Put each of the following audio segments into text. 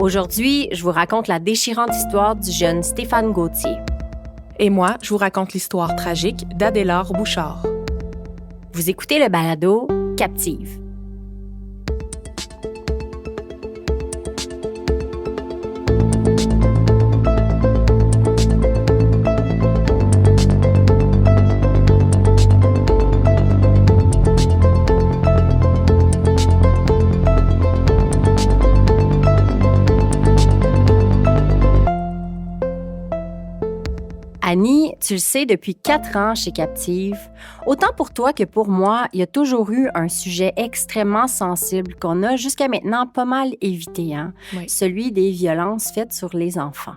Aujourd'hui, je vous raconte la déchirante histoire du jeune Stéphane Gauthier. Et moi, je vous raconte l'histoire tragique d'Adélard Bouchard. Vous écoutez le balado Captive. Annie, tu le sais, depuis 4 ans chez Captive, autant pour toi que pour moi, il y a toujours eu un sujet extrêmement sensible qu'on a jusqu'à maintenant pas mal évité, Oui. Celui des violences faites sur les enfants.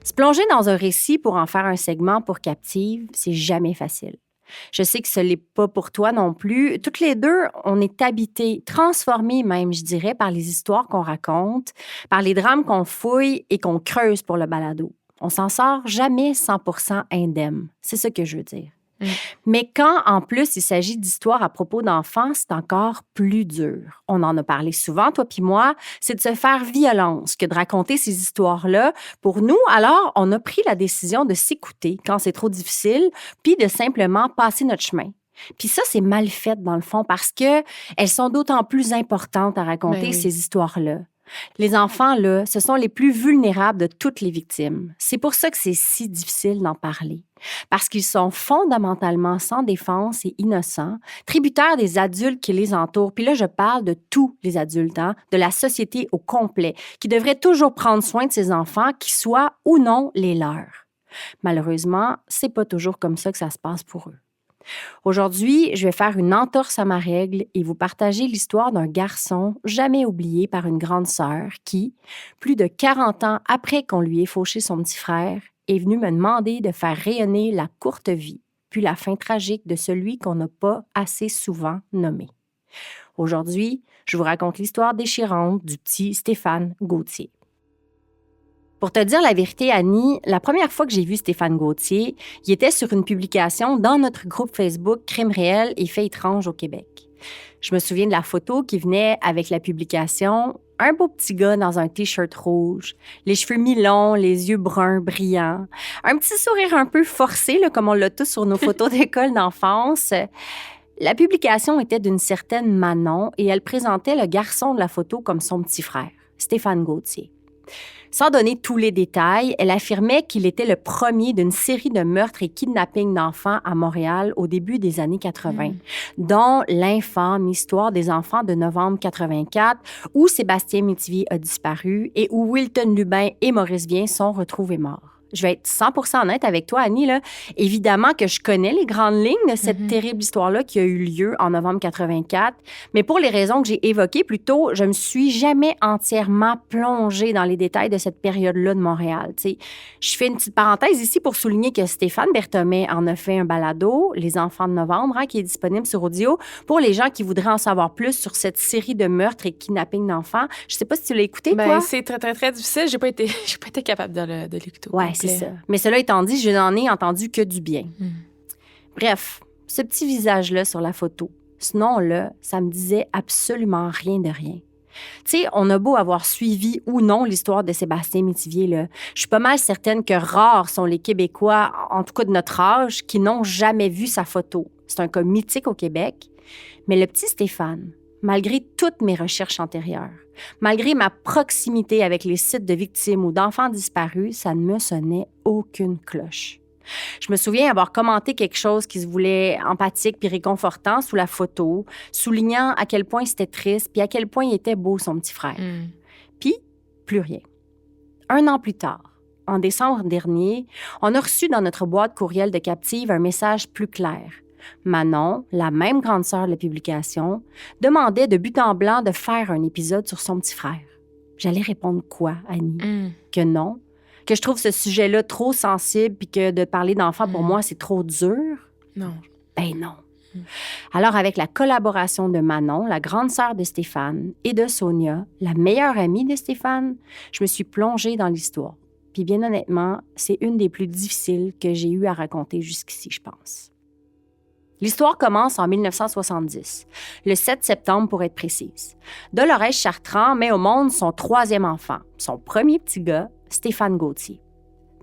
Se plonger dans un récit pour en faire un segment pour Captive, c'est jamais facile. Je sais que ce n'est pas pour toi non plus. Toutes les deux, on est habités, transformés même, je dirais, par les histoires qu'on raconte, par les drames qu'on fouille et qu'on creuse pour le balado. On s'en sort jamais 100% indemne. C'est ça que je veux dire. Mais quand, en plus, il s'agit d'histoires à propos d'enfants, c'est encore plus dur. On en a parlé souvent, toi puis moi, c'est de se faire violence que de raconter ces histoires-là. Pour nous, alors, on a pris la décision de s'écouter quand c'est trop difficile, puis de simplement passer notre chemin. Puis ça, c'est mal fait, dans le fond, parce que elles sont d'autant plus importantes à raconter, ces histoires-là. Les enfants, là, ce sont les plus vulnérables de toutes les victimes. C'est pour ça que c'est si difficile d'en parler. Parce qu'ils sont fondamentalement sans défense et innocents, tributaires des adultes qui les entourent. Puis là, je parle de tous les adultes, de la société au complet, qui devraient toujours prendre soin de ces enfants, qu'ils soient ou non les leurs. Malheureusement, c'est pas toujours comme ça que ça se passe pour eux. Aujourd'hui, je vais faire une entorse à ma règle et vous partager l'histoire d'un garçon jamais oublié par une grande sœur qui, plus de 40 ans après qu'on lui ait fauché son petit frère, est venu me demander de faire rayonner la courte vie, puis la fin tragique de celui qu'on n'a pas assez souvent nommé. Aujourd'hui, je vous raconte l'histoire déchirante du petit Stéphane Gauthier. Pour te dire la vérité, Annie, la première fois que j'ai vu Stéphane Gauthier, il était sur une publication dans notre groupe Facebook Crimes réels et faits étranges au Québec. Je me souviens de la photo qui venait avec la publication. Un beau petit gars dans un T-shirt rouge, les cheveux mi-longs, les yeux bruns brillants, un petit sourire un peu forcé, là, comme on l'a tous sur nos photos d'école d'enfance. La publication était d'une certaine Manon et elle présentait le garçon de la photo comme son petit frère, Stéphane Gauthier. Sans donner tous les détails, elle affirmait qu'il était le premier d'une série de meurtres et kidnappings d'enfants à Montréal au début des années 80, dont l'infâme histoire des enfants de novembre 84, où Sébastien Métivier a disparu et où Wilton Lubin et Maurice Vien sont retrouvés morts. Je vais être 100% honnête avec toi, Annie. Là. Évidemment que je connais les grandes lignes de cette terrible histoire-là qui a eu lieu en novembre 84, mais pour les raisons que j'ai évoquées plus tôt, je me suis jamais entièrement plongée dans les détails de cette période-là de Montréal. T'sais, je fais une petite parenthèse ici pour souligner que Stéphane Berthomé en a fait un balado, Les enfants de novembre, qui est disponible sur audio, pour les gens qui voudraient en savoir plus sur cette série de meurtres et kidnappings d'enfants. Je sais pas si tu l'as écouté, toi? C'est très, très, très difficile. J'ai pas été capable de l'écouter. Ouais, c'est ça. Mais cela étant dit, je n'en ai entendu que du bien. Bref, ce petit visage-là sur la photo, ce nom-là, ça me disait absolument rien de rien. Tu sais, on a beau avoir suivi ou non l'histoire de Sébastien Métivier, là, je suis pas mal certaine que rares sont les Québécois, en tout cas de notre âge, qui n'ont jamais vu sa photo. C'est un cas mythique au Québec. Mais le petit Stéphane, malgré toutes mes recherches antérieures, malgré ma proximité avec les sites de victimes ou d'enfants disparus, ça ne me sonnait aucune cloche. Je me souviens avoir commenté quelque chose qui se voulait empathique puis réconfortant sous la photo, soulignant à quel point c'était triste puis à quel point il était beau, son petit frère. Puis, plus rien. 1 an plus tard, en décembre dernier, on a reçu dans notre boîte courriel de Captive un message plus clair. Manon, la même grande sœur de la publication, demandait de but en blanc de faire un épisode sur son petit frère. J'allais répondre quoi, Annie? Que non? Que je trouve ce sujet-là trop sensible puis que de parler d'enfants, pour moi, c'est trop dur? Non. Ben non. Alors, avec la collaboration de Manon, la grande sœur de Stéphane, et de Sonia, la meilleure amie de Stéphane, je me suis plongée dans l'histoire. Puis bien honnêtement, c'est une des plus difficiles que j'ai eu à raconter jusqu'ici, je pense. L'histoire commence en 1970, le 7 septembre pour être précise. Dolores Chartrand met au monde son troisième enfant, son premier petit gars, Stéphane Gauthier.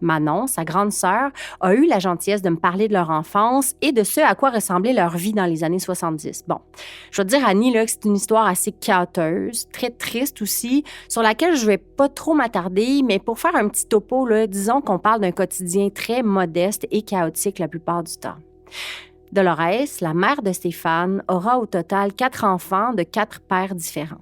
Manon, sa grande sœur, a eu la gentillesse de me parler de leur enfance et de ce à quoi ressemblait leur vie dans les années 70. Bon, je vais te dire, Annie, là, que c'est une histoire assez chaoteuse, très triste aussi, sur laquelle je ne vais pas trop m'attarder, mais pour faire un petit topo, là, disons qu'on parle d'un quotidien très modeste et chaotique la plupart du temps. Dolores, la mère de Stéphane, aura au total 4 enfants de 4 pères différents.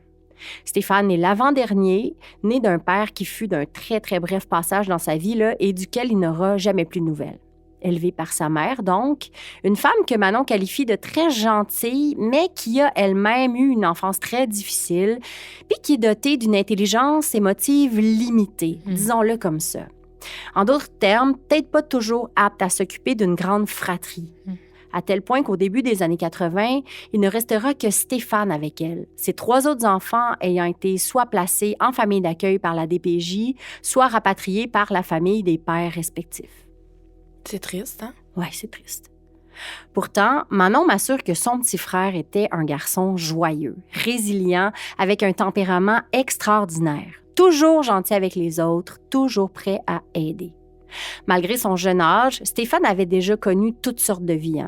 Stéphane est l'avant-dernier, né d'un père qui fut d'un très, très bref passage dans sa vie là, et duquel il n'aura jamais plus de nouvelles. Élevé par sa mère, donc, une femme que Manon qualifie de très gentille, mais qui a elle-même eu une enfance très difficile, puis qui est dotée d'une intelligence émotive limitée, disons-le comme ça. En d'autres termes, peut-être pas toujours apte à s'occuper d'une grande fratrie. À tel point qu'au début des années 80, il ne restera que Stéphane avec elle, ses 3 autres enfants ayant été soit placés en famille d'accueil par la DPJ, soit rapatriés par la famille des pères respectifs. C'est triste, hein? Oui, c'est triste. Pourtant, Manon m'assure que son petit frère était un garçon joyeux, résilient, avec un tempérament extraordinaire, toujours gentil avec les autres, toujours prêt à aider. Malgré son jeune âge, Stéphane avait déjà connu toutes sortes de vies.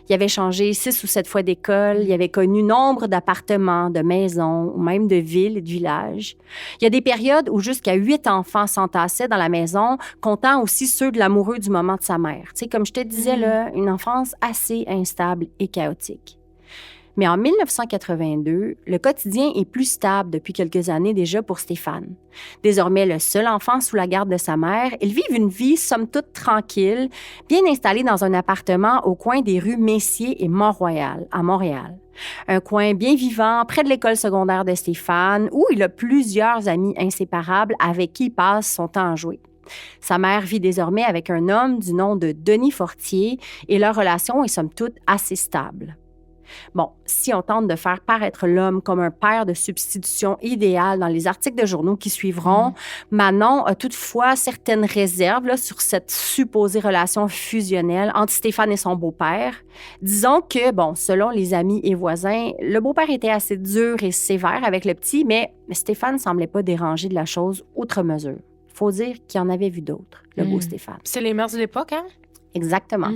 Il avait changé 6 ou 7 fois d'école, il avait connu nombre d'appartements, de maisons, ou même de villes et de villages. Il y a des périodes où jusqu'à 8 enfants s'entassaient dans la maison, comptant aussi ceux de l'amoureux du moment de sa mère. Tu sais, comme je te disais, là, une enfance assez instable et chaotique. Mais en 1982, le quotidien est plus stable depuis quelques années déjà pour Stéphane. Désormais le seul enfant sous la garde de sa mère, ils vivent une vie somme toute tranquille, bien installée dans un appartement au coin des rues Messier et Mont-Royal, à Montréal. Un coin bien vivant, près de l'école secondaire de Stéphane, où il a plusieurs amis inséparables avec qui il passe son temps à jouer. Sa mère vit désormais avec un homme du nom de Denis Fortier et leur relation est somme toute assez stable. Bon, si on tente de faire paraître l'homme comme un père de substitution idéal dans les articles de journaux qui suivront, Manon a toutefois certaines réserves là, sur cette supposée relation fusionnelle entre Stéphane et son beau-père. Disons que, bon, selon les amis et voisins, le beau-père était assez dur et sévère avec le petit, mais Stéphane ne semblait pas dérangé de la chose outre mesure. Il faut dire qu'il en avait vu d'autres, le beau Stéphane. C'est les mœurs de l'époque, hein? Exactement.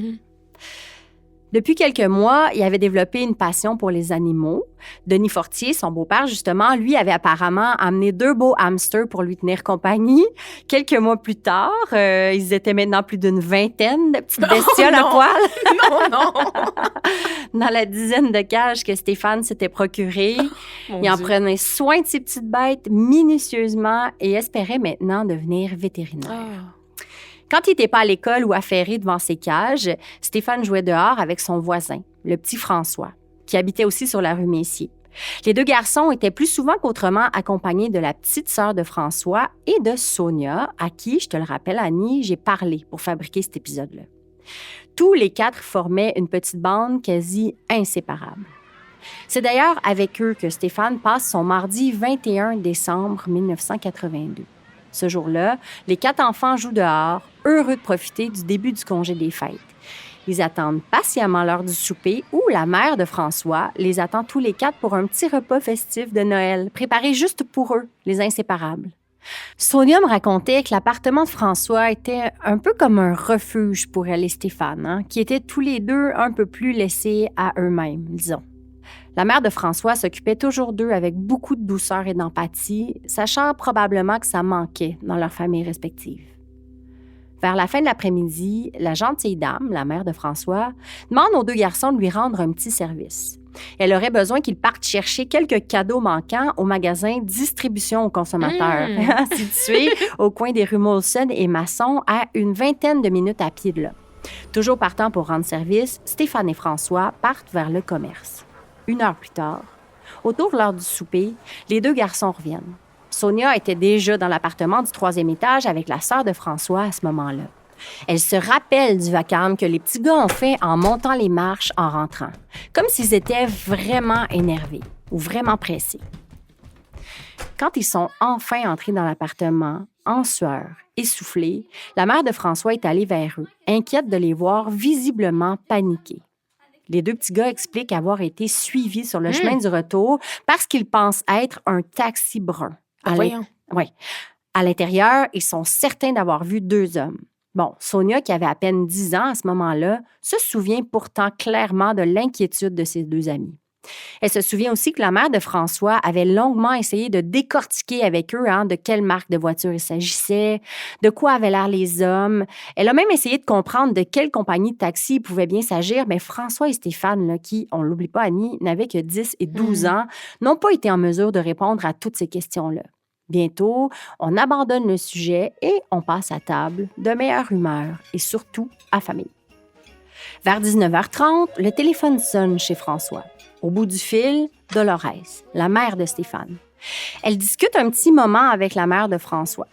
Depuis quelques mois, il avait développé une passion pour les animaux. Denis Fortier, son beau-père, justement, lui avait apparemment amené 2 beaux hamsters pour lui tenir compagnie. Quelques mois plus tard, ils étaient maintenant plus d'une vingtaine de petites bestioles à poil. Non. Dans la dizaine de cages que Stéphane s'était procuré. Il en prenait soin de ses petites bêtes minutieusement et espérait maintenant devenir vétérinaire. Quand il n'était pas à l'école ou affairé devant ses cages, Stéphane jouait dehors avec son voisin, le petit François, qui habitait aussi sur la rue Messier. Les 2 garçons étaient plus souvent qu'autrement accompagnés de la petite sœur de François et de Sonia, à qui, je te le rappelle, Annie, j'ai parlé pour fabriquer cet épisode-là. Tous les 4 formaient une petite bande quasi inséparable. C'est d'ailleurs avec eux que Stéphane passe son mardi 21 décembre 1982. Ce jour-là, les 4 enfants jouent dehors, heureux de profiter du début du congé des fêtes. Ils attendent patiemment l'heure du souper où la mère de François les attend tous les 4 pour un petit repas festif de Noël, préparé juste pour eux, les inséparables. Sonia me racontait que l'appartement de François était un peu comme un refuge pour elle et Stéphane, qui étaient tous les 2 un peu plus laissés à eux-mêmes, disons. La mère de François s'occupait toujours d'eux avec beaucoup de douceur et d'empathie, sachant probablement que ça manquait dans leurs familles respectives. Vers la fin de l'après-midi, la gentille dame, la mère de François, demande aux 2 garçons de lui rendre un petit service. Elle aurait besoin qu'ils partent chercher quelques cadeaux manquants au magasin Distribution aux consommateurs, situé au coin des rues Molson et Masson, à une vingtaine de minutes à pied de là. Toujours partant pour rendre service, Stéphane et François partent vers le commerce. 1 heure plus tard, autour de l'heure du souper, les 2 garçons reviennent. Sonia était déjà dans l'appartement du 3e étage avec la sœur de François à ce moment-là. Elle se rappelle du vacarme que les petits gars ont fait en montant les marches en rentrant, comme s'ils étaient vraiment énervés ou vraiment pressés. Quand ils sont enfin entrés dans l'appartement, en sueur, essoufflés, la mère de François est allée vers eux, inquiète de les voir visiblement paniquer. Les deux petits gars expliquent avoir été suivis sur le chemin du retour parce qu'ils pensent être un taxi brun. Voyons. Oui. À l'intérieur, ils sont certains d'avoir vu deux hommes. Bon, Sonia, qui avait à peine 10 ans à ce moment-là, se souvient pourtant clairement de l'inquiétude de ses deux amis. Elle se souvient aussi que la mère de François avait longuement essayé de décortiquer avec eux de quelle marque de voiture il s'agissait, de quoi avaient l'air les hommes. Elle a même essayé de comprendre de quelle compagnie de taxi il pouvait bien s'agir, mais François et Stéphane, là, qui, on ne l'oublie pas, Annie, n'avaient que 10 et 12 ans, n'ont pas été en mesure de répondre à toutes ces questions-là. Bientôt, on abandonne le sujet et on passe à table, de meilleure humeur et surtout affamé. Vers 19h30, le téléphone sonne chez François. Au bout du fil, Dolores, la mère de Stéphane. Elle discute un petit moment avec la mère de François.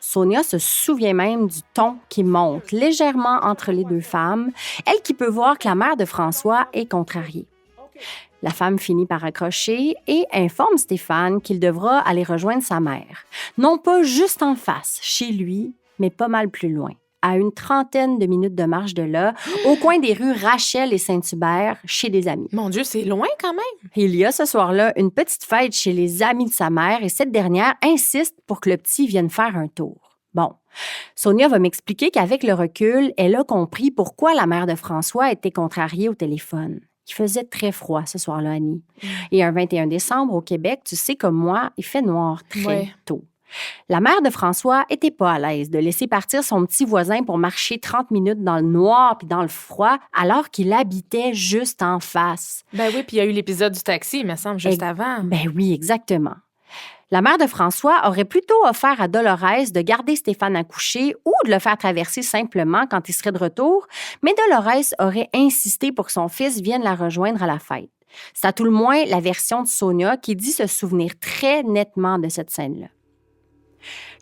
Sonia se souvient même du ton qui monte légèrement entre les deux femmes, elle qui peut voir que la mère de François est contrariée. La femme finit par accrocher et informe Stéphane qu'il devra aller rejoindre sa mère. Non pas juste en face, chez lui, mais pas mal plus loin, à une trentaine de minutes de marche de là, au coin des rues Rachel et Saint-Hubert, chez des amis. Mon Dieu, c'est loin quand même. Il y a ce soir-là une petite fête chez les amis de sa mère et cette dernière insiste pour que le petit vienne faire un tour. Bon, Sonia va m'expliquer qu'avec le recul, elle a compris pourquoi la mère de François était contrariée au téléphone. Il faisait très froid ce soir-là, Annie. Et un 21 décembre, au Québec, tu sais comme moi, il fait noir très tôt. La mère de François était pas à l'aise de laisser partir son petit voisin pour marcher 30 minutes dans le noir puis dans le froid alors qu'il habitait juste en face. Ben oui, puis il y a eu l'épisode du taxi, il me semble, juste avant. Ben oui, exactement. La mère de François aurait plutôt offert à Dolores de garder Stéphane à coucher ou de le faire traverser simplement quand il serait de retour, mais Dolores aurait insisté pour que son fils vienne la rejoindre à la fête. C'est à tout le moins la version de Sonia qui dit se souvenir très nettement de cette scène-là.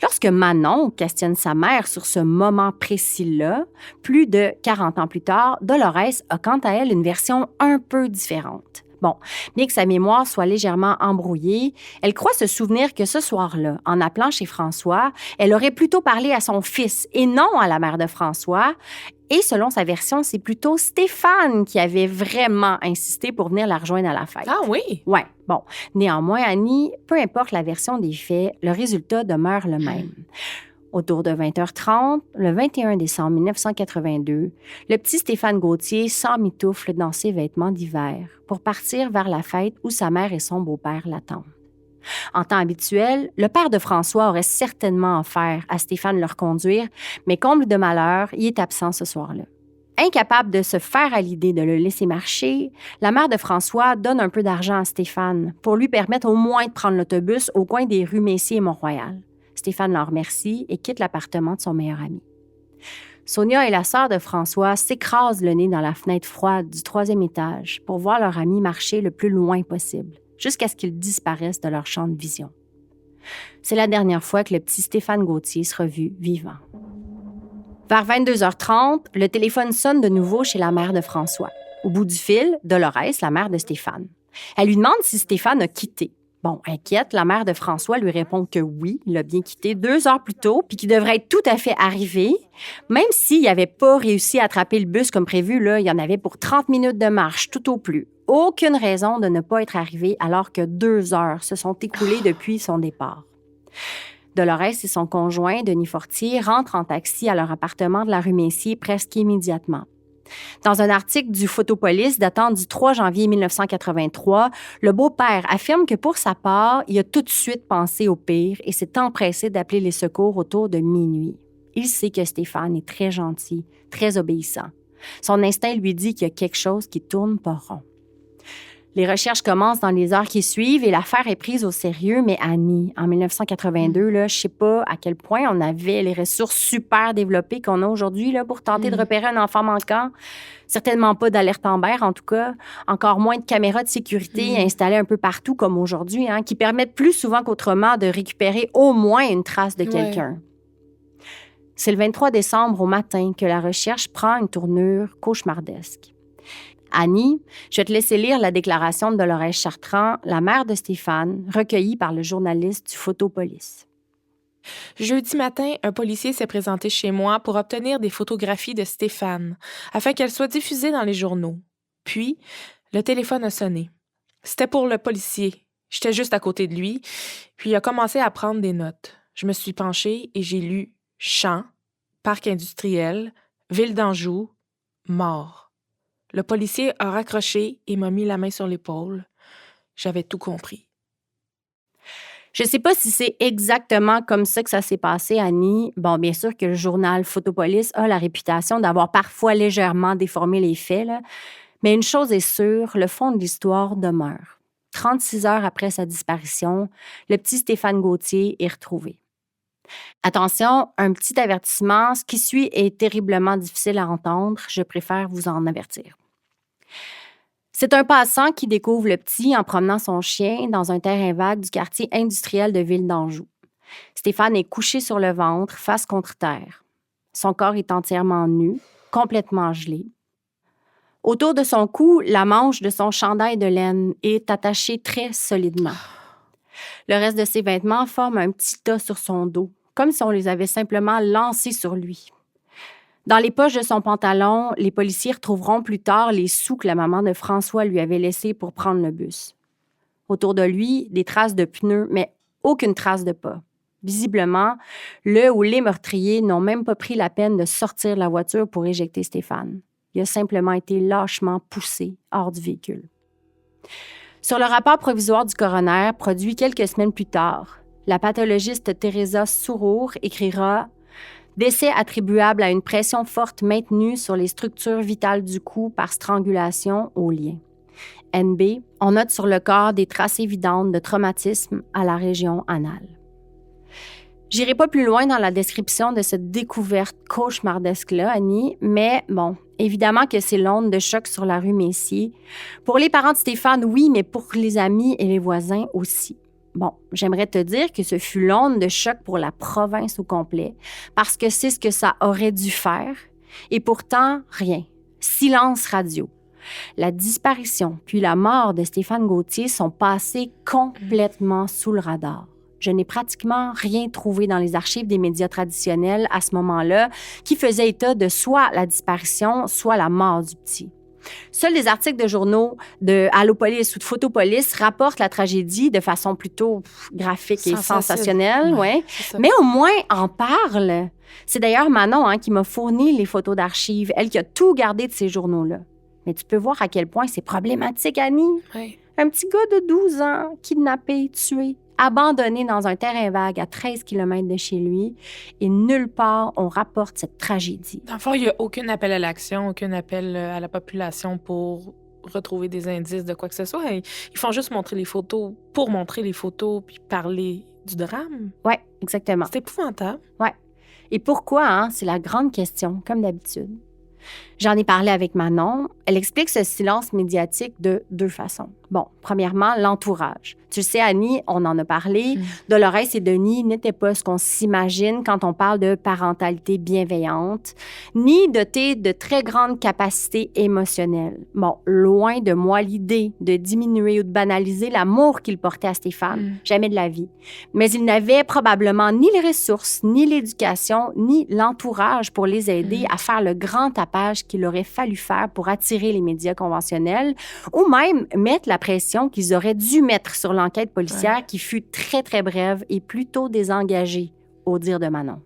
Lorsque Manon questionne sa mère sur ce moment précis-là, plus de 40 ans plus tard, Dolores a quant à elle une version un peu différente. Bon, bien que sa mémoire soit légèrement embrouillée, elle croit se souvenir que ce soir-là, en appelant chez François, elle aurait plutôt parlé à son fils et non à la mère de François. Et selon sa version, c'est plutôt Stéphane qui avait vraiment insisté pour venir la rejoindre à la fête. Ah oui? Oui. Bon, néanmoins, Annie, peu importe la version des faits, le résultat demeure le même. Autour de 20h30, le 21 décembre 1982, le petit Stéphane Gauthier s'emmitoufle dans ses vêtements d'hiver pour partir vers la fête où sa mère et son beau-père l'attendent. En temps habituel, le père de François aurait certainement offert à Stéphane de le reconduire, mais comble de malheur, il est absent ce soir-là. Incapable de se faire à l'idée de le laisser marcher, la mère de François donne un peu d'argent à Stéphane pour lui permettre au moins de prendre l'autobus au coin des rues Messier et Mont-Royal. Stéphane l'en remercie et quitte l'appartement de son meilleur ami. Sonia et la sœur de François s'écrasent le nez dans la fenêtre froide du 3e étage pour voir leur ami marcher le plus loin possible, jusqu'à ce qu'ils disparaissent de leur champ de vision. C'est la dernière fois que le petit Stéphane Gauthier sera vu vivant. Vers 22h30, le téléphone sonne de nouveau chez la mère de François. Au bout du fil, Dolores, la mère de Stéphane. Elle lui demande si Stéphane a quitté. Bon, inquiète, la mère de François lui répond que oui, il a bien quitté 2 heures plus tôt, puis qu'il devrait être tout à fait arrivé. Même s'il n'avait pas réussi à attraper le bus comme prévu, là, il y en avait pour 30 minutes de marche, tout au plus. Aucune raison de ne pas être arrivé alors que 2 heures se sont écoulées depuis son départ. Dolores et son conjoint, Denis Fortier, rentrent en taxi à leur appartement de la rue Messier presque immédiatement. Dans un article du Photopolis datant du 3 janvier 1983, le beau-père affirme que pour sa part, il a tout de suite pensé au pire et s'est empressé d'appeler les secours autour de minuit. Il sait que Stéphane est très gentil, très obéissant. Son instinct lui dit qu'il y a quelque chose qui tourne pas rond. Les recherches commencent dans les heures qui suivent et l'affaire est prise au sérieux, mais Annie, en 1982, là, je sais pas à quel point on avait les ressources super développées qu'on a aujourd'hui là, pour tenter de repérer un enfant manquant. Certainement pas d'alerte Amber, en tout cas. Encore moins de caméras de sécurité installées un peu partout comme aujourd'hui, qui permettent plus souvent qu'autrement de récupérer au moins une trace de quelqu'un. C'est le 23 décembre au matin que la recherche prend une tournure cauchemardesque. Annie, je vais te laisser lire la déclaration de Dolores Chartrand, la mère de Stéphane, recueillie par le journaliste du Photopolis. Jeudi matin, un policier s'est présenté chez moi pour obtenir des photographies de Stéphane, afin qu'elles soient diffusées dans les journaux. Puis, le téléphone a sonné. C'était pour le policier. J'étais juste à côté de lui, puis il a commencé à prendre des notes. Je me suis penchée et j'ai lu « Champ, parc industriel, ville d'Anjou, mort ». Le policier a raccroché et m'a mis la main sur l'épaule. J'avais tout compris. Je ne sais pas si c'est exactement comme ça que ça s'est passé, Annie. Bon, bien sûr que le journal Photopolis a la réputation d'avoir parfois légèrement déformé les faits, là. Mais une chose est sûre, le fond de l'histoire demeure. 36 heures après sa disparition, le petit Stéphane Gauthier est retrouvé. Attention, un petit avertissement, ce qui suit est terriblement difficile à entendre, je préfère vous en avertir. C'est un passant qui découvre le petit en promenant son chien dans un terrain vague du quartier industriel de Ville d'Anjou. Stéphane est couché sur le ventre, face contre terre. Son corps est entièrement nu, complètement gelé. Autour de son cou, la manche de son chandail de laine est attachée très solidement. Le reste de ses vêtements forme un petit tas sur son dos, comme si on les avait simplement lancés sur lui. Dans les poches de son pantalon, les policiers retrouveront plus tard les sous que la maman de François lui avait laissés pour prendre le bus. Autour de lui, des traces de pneus, mais aucune trace de pas. Visiblement, le ou les meurtriers n'ont même pas pris la peine de sortir de la voiture pour éjecter Stéphane. Il a simplement été lâchement poussé hors du véhicule. Sur le rapport provisoire du coroner, produit quelques semaines plus tard, la pathologiste Teresa Sourour écrira « Décès attribuable à une pression forte maintenue sur les structures vitales du cou par strangulation au lien. NB, on note sur le corps des traces évidentes de traumatisme à la région anale. » J'irai pas plus loin dans la description de cette découverte cauchemardesque-là, Annie, mais bon, évidemment que c'est l'onde de choc sur la rue Messier. Pour les parents de Stéphane, oui, mais pour les amis et les voisins aussi. Bon, j'aimerais te dire que ce fut l'onde de choc pour la province au complet, parce que c'est ce que ça aurait dû faire. Et pourtant, rien. Silence radio. La disparition puis la mort de Stéphane Gauthier sont passées complètement sous le radar. Je n'ai pratiquement rien trouvé dans les archives des médias traditionnels à ce moment-là qui faisaient état de soit la disparition, soit la mort du petit. Seuls les articles de journaux de Allopolis ou de Photopolis rapportent la tragédie de façon plutôt graphique et sensationnelle. Ouais. Mais au moins, en parle. C'est d'ailleurs Manon qui m'a fourni les photos d'archives, elle qui a tout gardé de ces journaux-là. Mais tu peux voir à quel point c'est problématique, Annie. Oui. Un petit gars de 12 ans, kidnappé, tué, abandonné dans un terrain vague à 13 km de chez lui, et nulle part on rapporte cette tragédie. Dans le fond, il n'y a aucun appel à l'action, aucun appel à la population pour retrouver des indices de quoi que ce soit. Ils font juste montrer les photos pour montrer les photos puis parler du drame. Oui, exactement. C'est épouvantable. Oui. Et pourquoi, c'est la grande question, comme d'habitude. J'en ai parlé avec Manon. Elle explique ce silence médiatique de deux façons. Bon, premièrement, l'entourage. Tu le sais, Annie, on en a parlé. Dolores et Denis n'étaient pas ce qu'on s'imagine quand on parle de parentalité bienveillante, ni dotés de très grandes capacités émotionnelles. Bon, loin de moi l'idée de diminuer ou de banaliser l'amour qu'ils portaient à Stéphane. Jamais de la vie. Mais ils n'avaient probablement ni les ressources, ni l'éducation, ni l'entourage pour les aider à faire le grand tapage qu'il aurait fallu faire pour attirer les médias conventionnels ou même mettre la pression qu'ils auraient dû mettre sur l'enquête policière qui fut très, très brève et plutôt désengagée, au dire de Manon.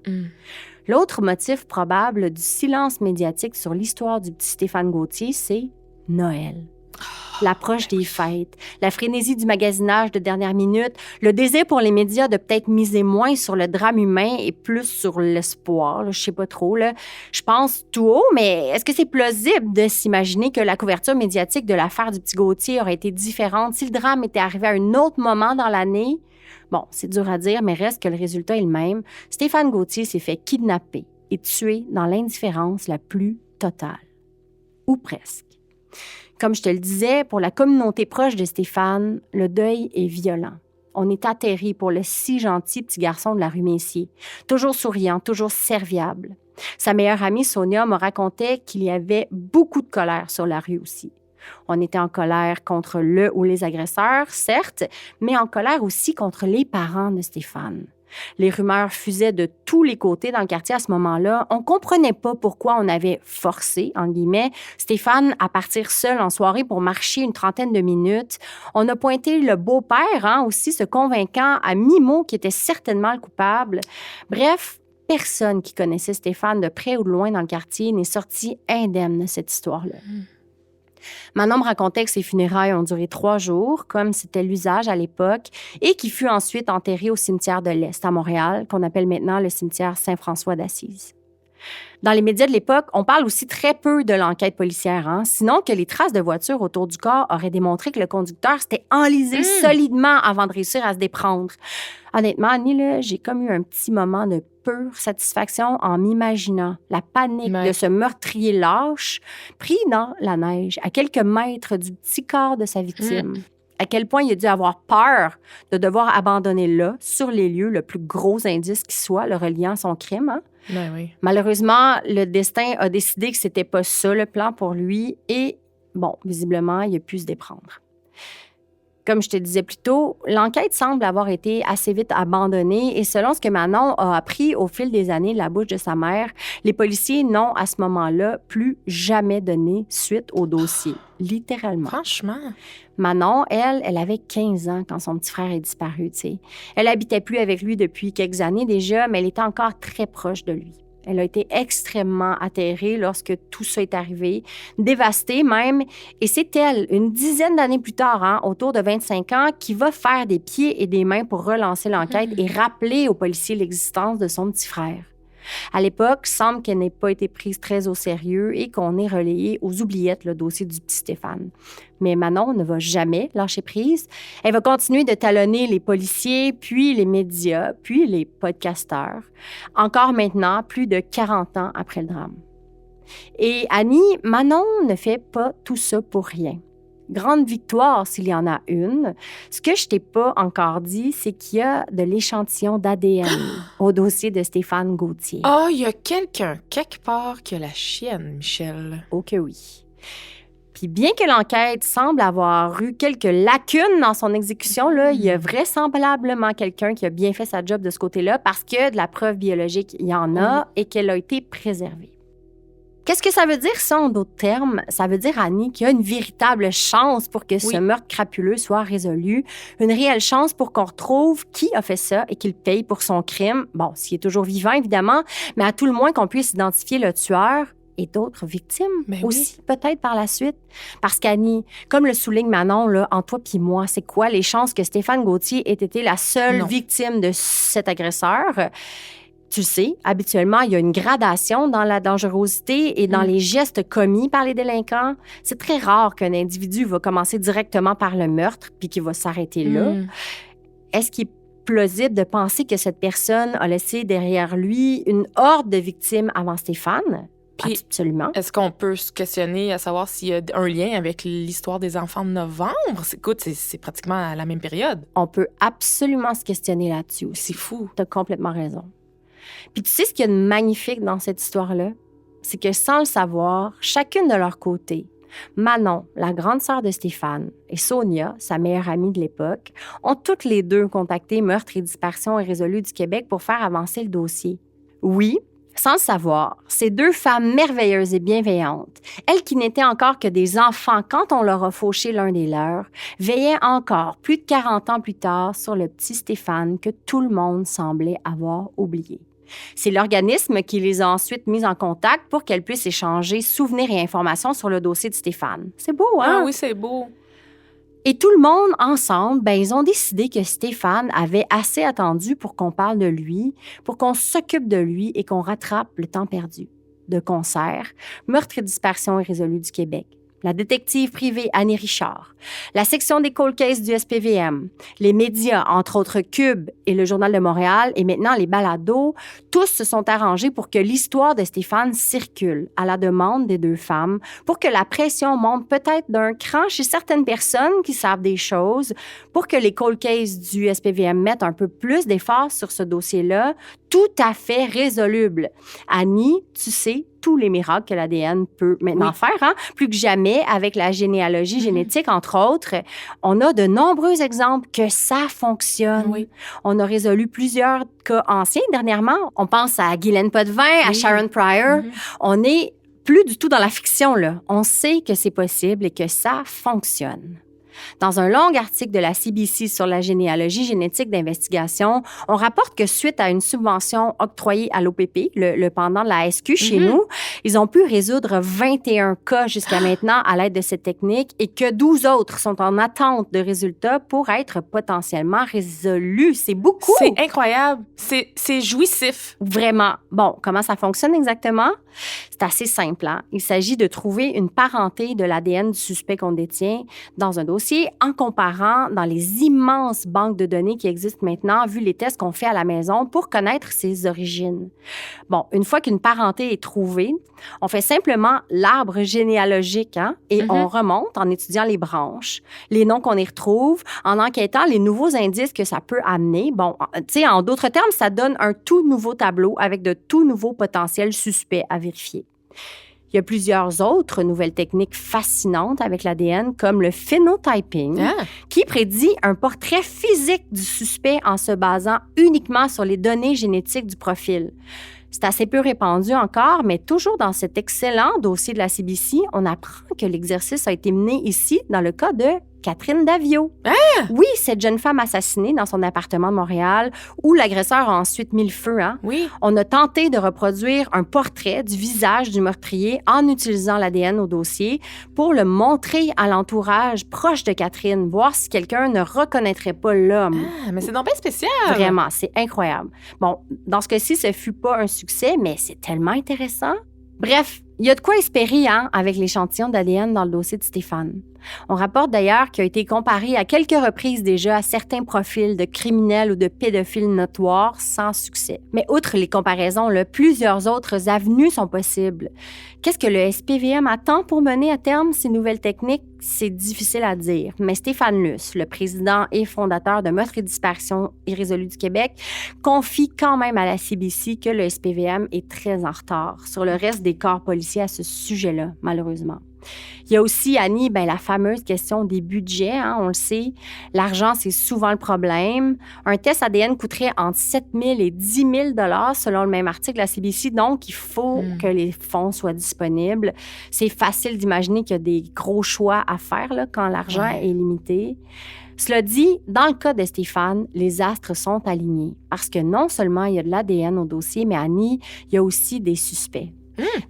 L'autre motif probable du silence médiatique sur l'histoire du petit Stéphane Gauthier, c'est Noël. L'approche des fêtes, la frénésie du magasinage de dernière minute, le désir pour les médias de peut-être miser moins sur le drame humain et plus sur l'espoir, là, je sais pas trop. Là. Je pense tout haut, mais est-ce que c'est plausible de s'imaginer que la couverture médiatique de l'affaire du petit Gauthier aurait été différente si le drame était arrivé à un autre moment dans l'année? Bon, c'est dur à dire, mais reste que le résultat est le même. Stéphane Gauthier s'est fait kidnapper et tuer dans l'indifférence la plus totale. Ou presque. Comme je te le disais, pour la communauté proche de Stéphane, le deuil est violent. On est atterri pour le si gentil petit garçon de la rue Messier. Toujours souriant, toujours serviable. Sa meilleure amie, Sonia, me racontait qu'il y avait beaucoup de colère sur la rue aussi. On était en colère contre le ou les agresseurs, certes, mais en colère aussi contre les parents de Stéphane. Les rumeurs fusaient de tous les côtés dans le quartier à ce moment-là. On comprenait pas pourquoi on avait forcé, en guillemets, Stéphane à partir seul en soirée pour marcher une trentaine de minutes. On a pointé le beau-père, aussi, se convainquant à mi-mot qu'il était certainement le coupable. Bref, personne qui connaissait Stéphane de près ou de loin dans le quartier n'est sorti indemne de cette histoire-là. Manon me racontait que ses funérailles ont duré 3 jours, comme c'était l'usage à l'époque, et qu'il fut ensuite enterré au cimetière de l'Est à Montréal, qu'on appelle maintenant le cimetière Saint-François d'Assise. Dans les médias de l'époque, on parle aussi très peu de l'enquête policière, sinon que les traces de voiture autour du corps auraient démontré que le conducteur s'était enlisé solidement avant de réussir à se déprendre. Honnêtement, Annie, là, j'ai comme eu un petit moment de pure satisfaction en m'imaginant la panique de ce meurtrier lâche pris dans la neige à quelques mètres du petit corps de sa victime. À quel point il a dû avoir peur de devoir abandonner là, sur les lieux, le plus gros indice qui soit, le reliant à son crime. Ben oui. Malheureusement, le destin a décidé que c'était pas ça le plan pour lui et, bon, visiblement, il a pu se déprendre. Comme je te disais plus tôt, l'enquête semble avoir été assez vite abandonnée et selon ce que Manon a appris au fil des années de la bouche de sa mère, les policiers n'ont à ce moment-là plus jamais donné suite au dossier, littéralement. Franchement. Manon, elle avait 15 ans quand son petit frère est disparu, tu sais. Elle habitait plus avec lui depuis quelques années déjà, mais elle était encore très proche de lui. Elle a été extrêmement atterrée lorsque tout ça est arrivé, dévastée même. Et c'est elle, une dizaine d'années plus tard, autour de 25 ans, qui va faire des pieds et des mains pour relancer l'enquête et rappeler aux policiers l'existence de son petit frère. À l'époque, semble qu'elle n'ait pas été prise très au sérieux et qu'on ait relayé aux oubliettes le dossier du petit Stéphane. Mais Manon ne va jamais lâcher prise. Elle va continuer de talonner les policiers, puis les médias, puis les podcasteurs. Encore maintenant, plus de 40 ans après le drame. Et Annie, Manon ne fait pas tout ça pour rien. Grande victoire s'il y en a une. Ce que je t'ai pas encore dit, c'est qu'il y a de l'échantillon d'ADN au dossier de Stéphane Gauthier. Ah, il y a quelqu'un, quelque part, qui a la chienne, Michel. Oh que oui. Puis bien que l'enquête semble avoir eu quelques lacunes dans son exécution, là, il y a vraisemblablement quelqu'un qui a bien fait sa job de ce côté-là parce que de la preuve biologique, il y en a et qu'elle a été préservée. Qu'est-ce que ça veut dire, ça, en d'autres termes? Ça veut dire, Annie, qu'il y a une véritable chance pour que ce meurtre crapuleux soit résolu, une réelle chance pour qu'on retrouve qui a fait ça et qu'il paye pour son crime. Bon, s'il est toujours vivant, évidemment, mais à tout le moins qu'on puisse identifier le tueur et d'autres victimes aussi, peut-être par la suite. Parce qu'Annie, comme le souligne Manon, là, en toi puis moi, c'est quoi les chances que Stéphane Gauthier ait été la seule victime de cet agresseur? Tu sais, habituellement, il y a une gradation dans la dangerosité et dans les gestes commis par les délinquants. C'est très rare qu'un individu va commencer directement par le meurtre puis qu'il va s'arrêter là. Est-ce qu'il est plausible de penser que cette personne a laissé derrière lui une horde de victimes avant Stéphane? Puis, absolument. Est-ce qu'on peut se questionner à savoir s'il y a un lien avec l'histoire des enfants de novembre? Écoute, c'est pratiquement à la même période. On peut absolument se questionner là-dessus aussi. C'est fou. T'as complètement raison. Puis tu sais ce qu'il y a de magnifique dans cette histoire-là? C'est que sans le savoir, chacune de leur côté, Manon, la grande sœur de Stéphane, et Sonia, sa meilleure amie de l'époque, ont toutes les deux contacté Meurtres et disparitions irrésolues du Québec pour faire avancer le dossier. Oui, sans le savoir, ces 2 femmes merveilleuses et bienveillantes, elles qui n'étaient encore que des enfants quand on leur a fauché l'un des leurs, veillaient encore, plus de 40 ans plus tard, sur le petit Stéphane que tout le monde semblait avoir oublié. C'est l'organisme qui les a ensuite mis en contact pour qu'elles puissent échanger souvenirs et informations sur le dossier de Stéphane. C'est beau, hein? Ah oui, c'est beau. Et tout le monde, ensemble, ils ont décidé que Stéphane avait assez attendu pour qu'on parle de lui, pour qu'on s'occupe de lui et qu'on rattrape le temps perdu. De concert, Meurtres et disparitions irrésolues du Québec, la détective privée Annie Richard, la section des cold cases du SPVM, les médias, entre autres Cube et le Journal de Montréal, et maintenant les balados, tous se sont arrangés pour que l'histoire de Stéphane circule à la demande des 2 femmes, pour que la pression monte peut-être d'un cran chez certaines personnes qui savent des choses, pour que les cold cases du SPVM mettent un peu plus d'efforts sur ce dossier-là, tout à fait résoluble. Annie, tu sais, tous les miracles que l'ADN peut maintenant faire, plus que jamais avec la généalogie génétique, entre autres. On a de nombreux exemples que ça fonctionne. Oui. On a résolu plusieurs cas anciens dernièrement. On pense à Guylaine Potvin, à Sharon Pryor. On est plus du tout dans la fiction, là. On sait que c'est possible et que ça fonctionne. Dans un long article de la CBC sur la généalogie génétique d'investigation, on rapporte que suite à une subvention octroyée à l'OPP, le pendant de la SQ chez nous, ils ont pu résoudre 21 cas jusqu'à maintenant à l'aide de cette technique et que 12 autres sont en attente de résultats pour être potentiellement résolus. C'est beaucoup! C'est incroyable. C'est jouissif. Vraiment. Bon, comment ça fonctionne exactement? C'est assez simple, hein? Il s'agit de trouver une parenté de l'ADN du suspect qu'on détient dans un dossier en comparant dans les immenses banques de données qui existent maintenant, vu les tests qu'on fait à la maison pour connaître ses origines. Bon, une fois qu'une parenté est trouvée, on fait simplement l'arbre généalogique, hein? Et on remonte en étudiant les branches, les noms qu'on y retrouve, en enquêtant les nouveaux indices que ça peut amener. Bon, tu sais, en d'autres termes, ça donne un tout nouveau tableau avec de tout nouveaux potentiels suspects à vérifier. Il y a plusieurs autres nouvelles techniques fascinantes avec l'ADN, comme le phénotyping, qui prédit un portrait physique du suspect en se basant uniquement sur les données génétiques du profil. C'est assez peu répandu encore, mais toujours dans cet excellent dossier de la CBC, on apprend que l'exercice a été mené ici dans le cas de Catherine Daviau. Oui, cette jeune femme assassinée dans son appartement de Montréal, où l'agresseur a ensuite mis le feu. Hein? Oui. On a tenté de reproduire un portrait du visage du meurtrier en utilisant l'ADN au dossier pour le montrer à l'entourage proche de Catherine, voir si quelqu'un ne reconnaîtrait pas l'homme. Ah, mais c'est donc bien spécial! Vraiment, c'est incroyable. Bon, dans ce cas-ci, ce fut pas un succès, mais c'est tellement intéressant. Bref, il y a de quoi espérer avec l'échantillon d'ADN dans le dossier de Stéphane. On rapporte d'ailleurs qu'il a été comparé à quelques reprises déjà à certains profils de criminels ou de pédophiles notoires sans succès. Mais outre les comparaisons, plusieurs autres avenues sont possibles. Qu'est-ce que le SPVM attend pour mener à terme ces nouvelles techniques? C'est difficile à dire. Mais Stéphane Luce, le président et fondateur de Meurtres et disparitions irrésolues du Québec, confie quand même à la CBC que le SPVM est très en retard sur le reste des corps policiers à ce sujet-là, malheureusement. Il y a aussi, Annie, la fameuse question des budgets, hein, on le sait. L'argent, c'est souvent le problème. Un test ADN coûterait entre 7 000 et 10 000 $ selon le même article de la CBC. Donc, il faut que les fonds soient disponibles. C'est facile d'imaginer qu'il y a des gros choix à faire là, quand l'argent est limité. Cela dit, dans le cas de Stéphane, les astres sont alignés parce que non seulement il y a de l'ADN au dossier, mais Annie, il y a aussi des suspects.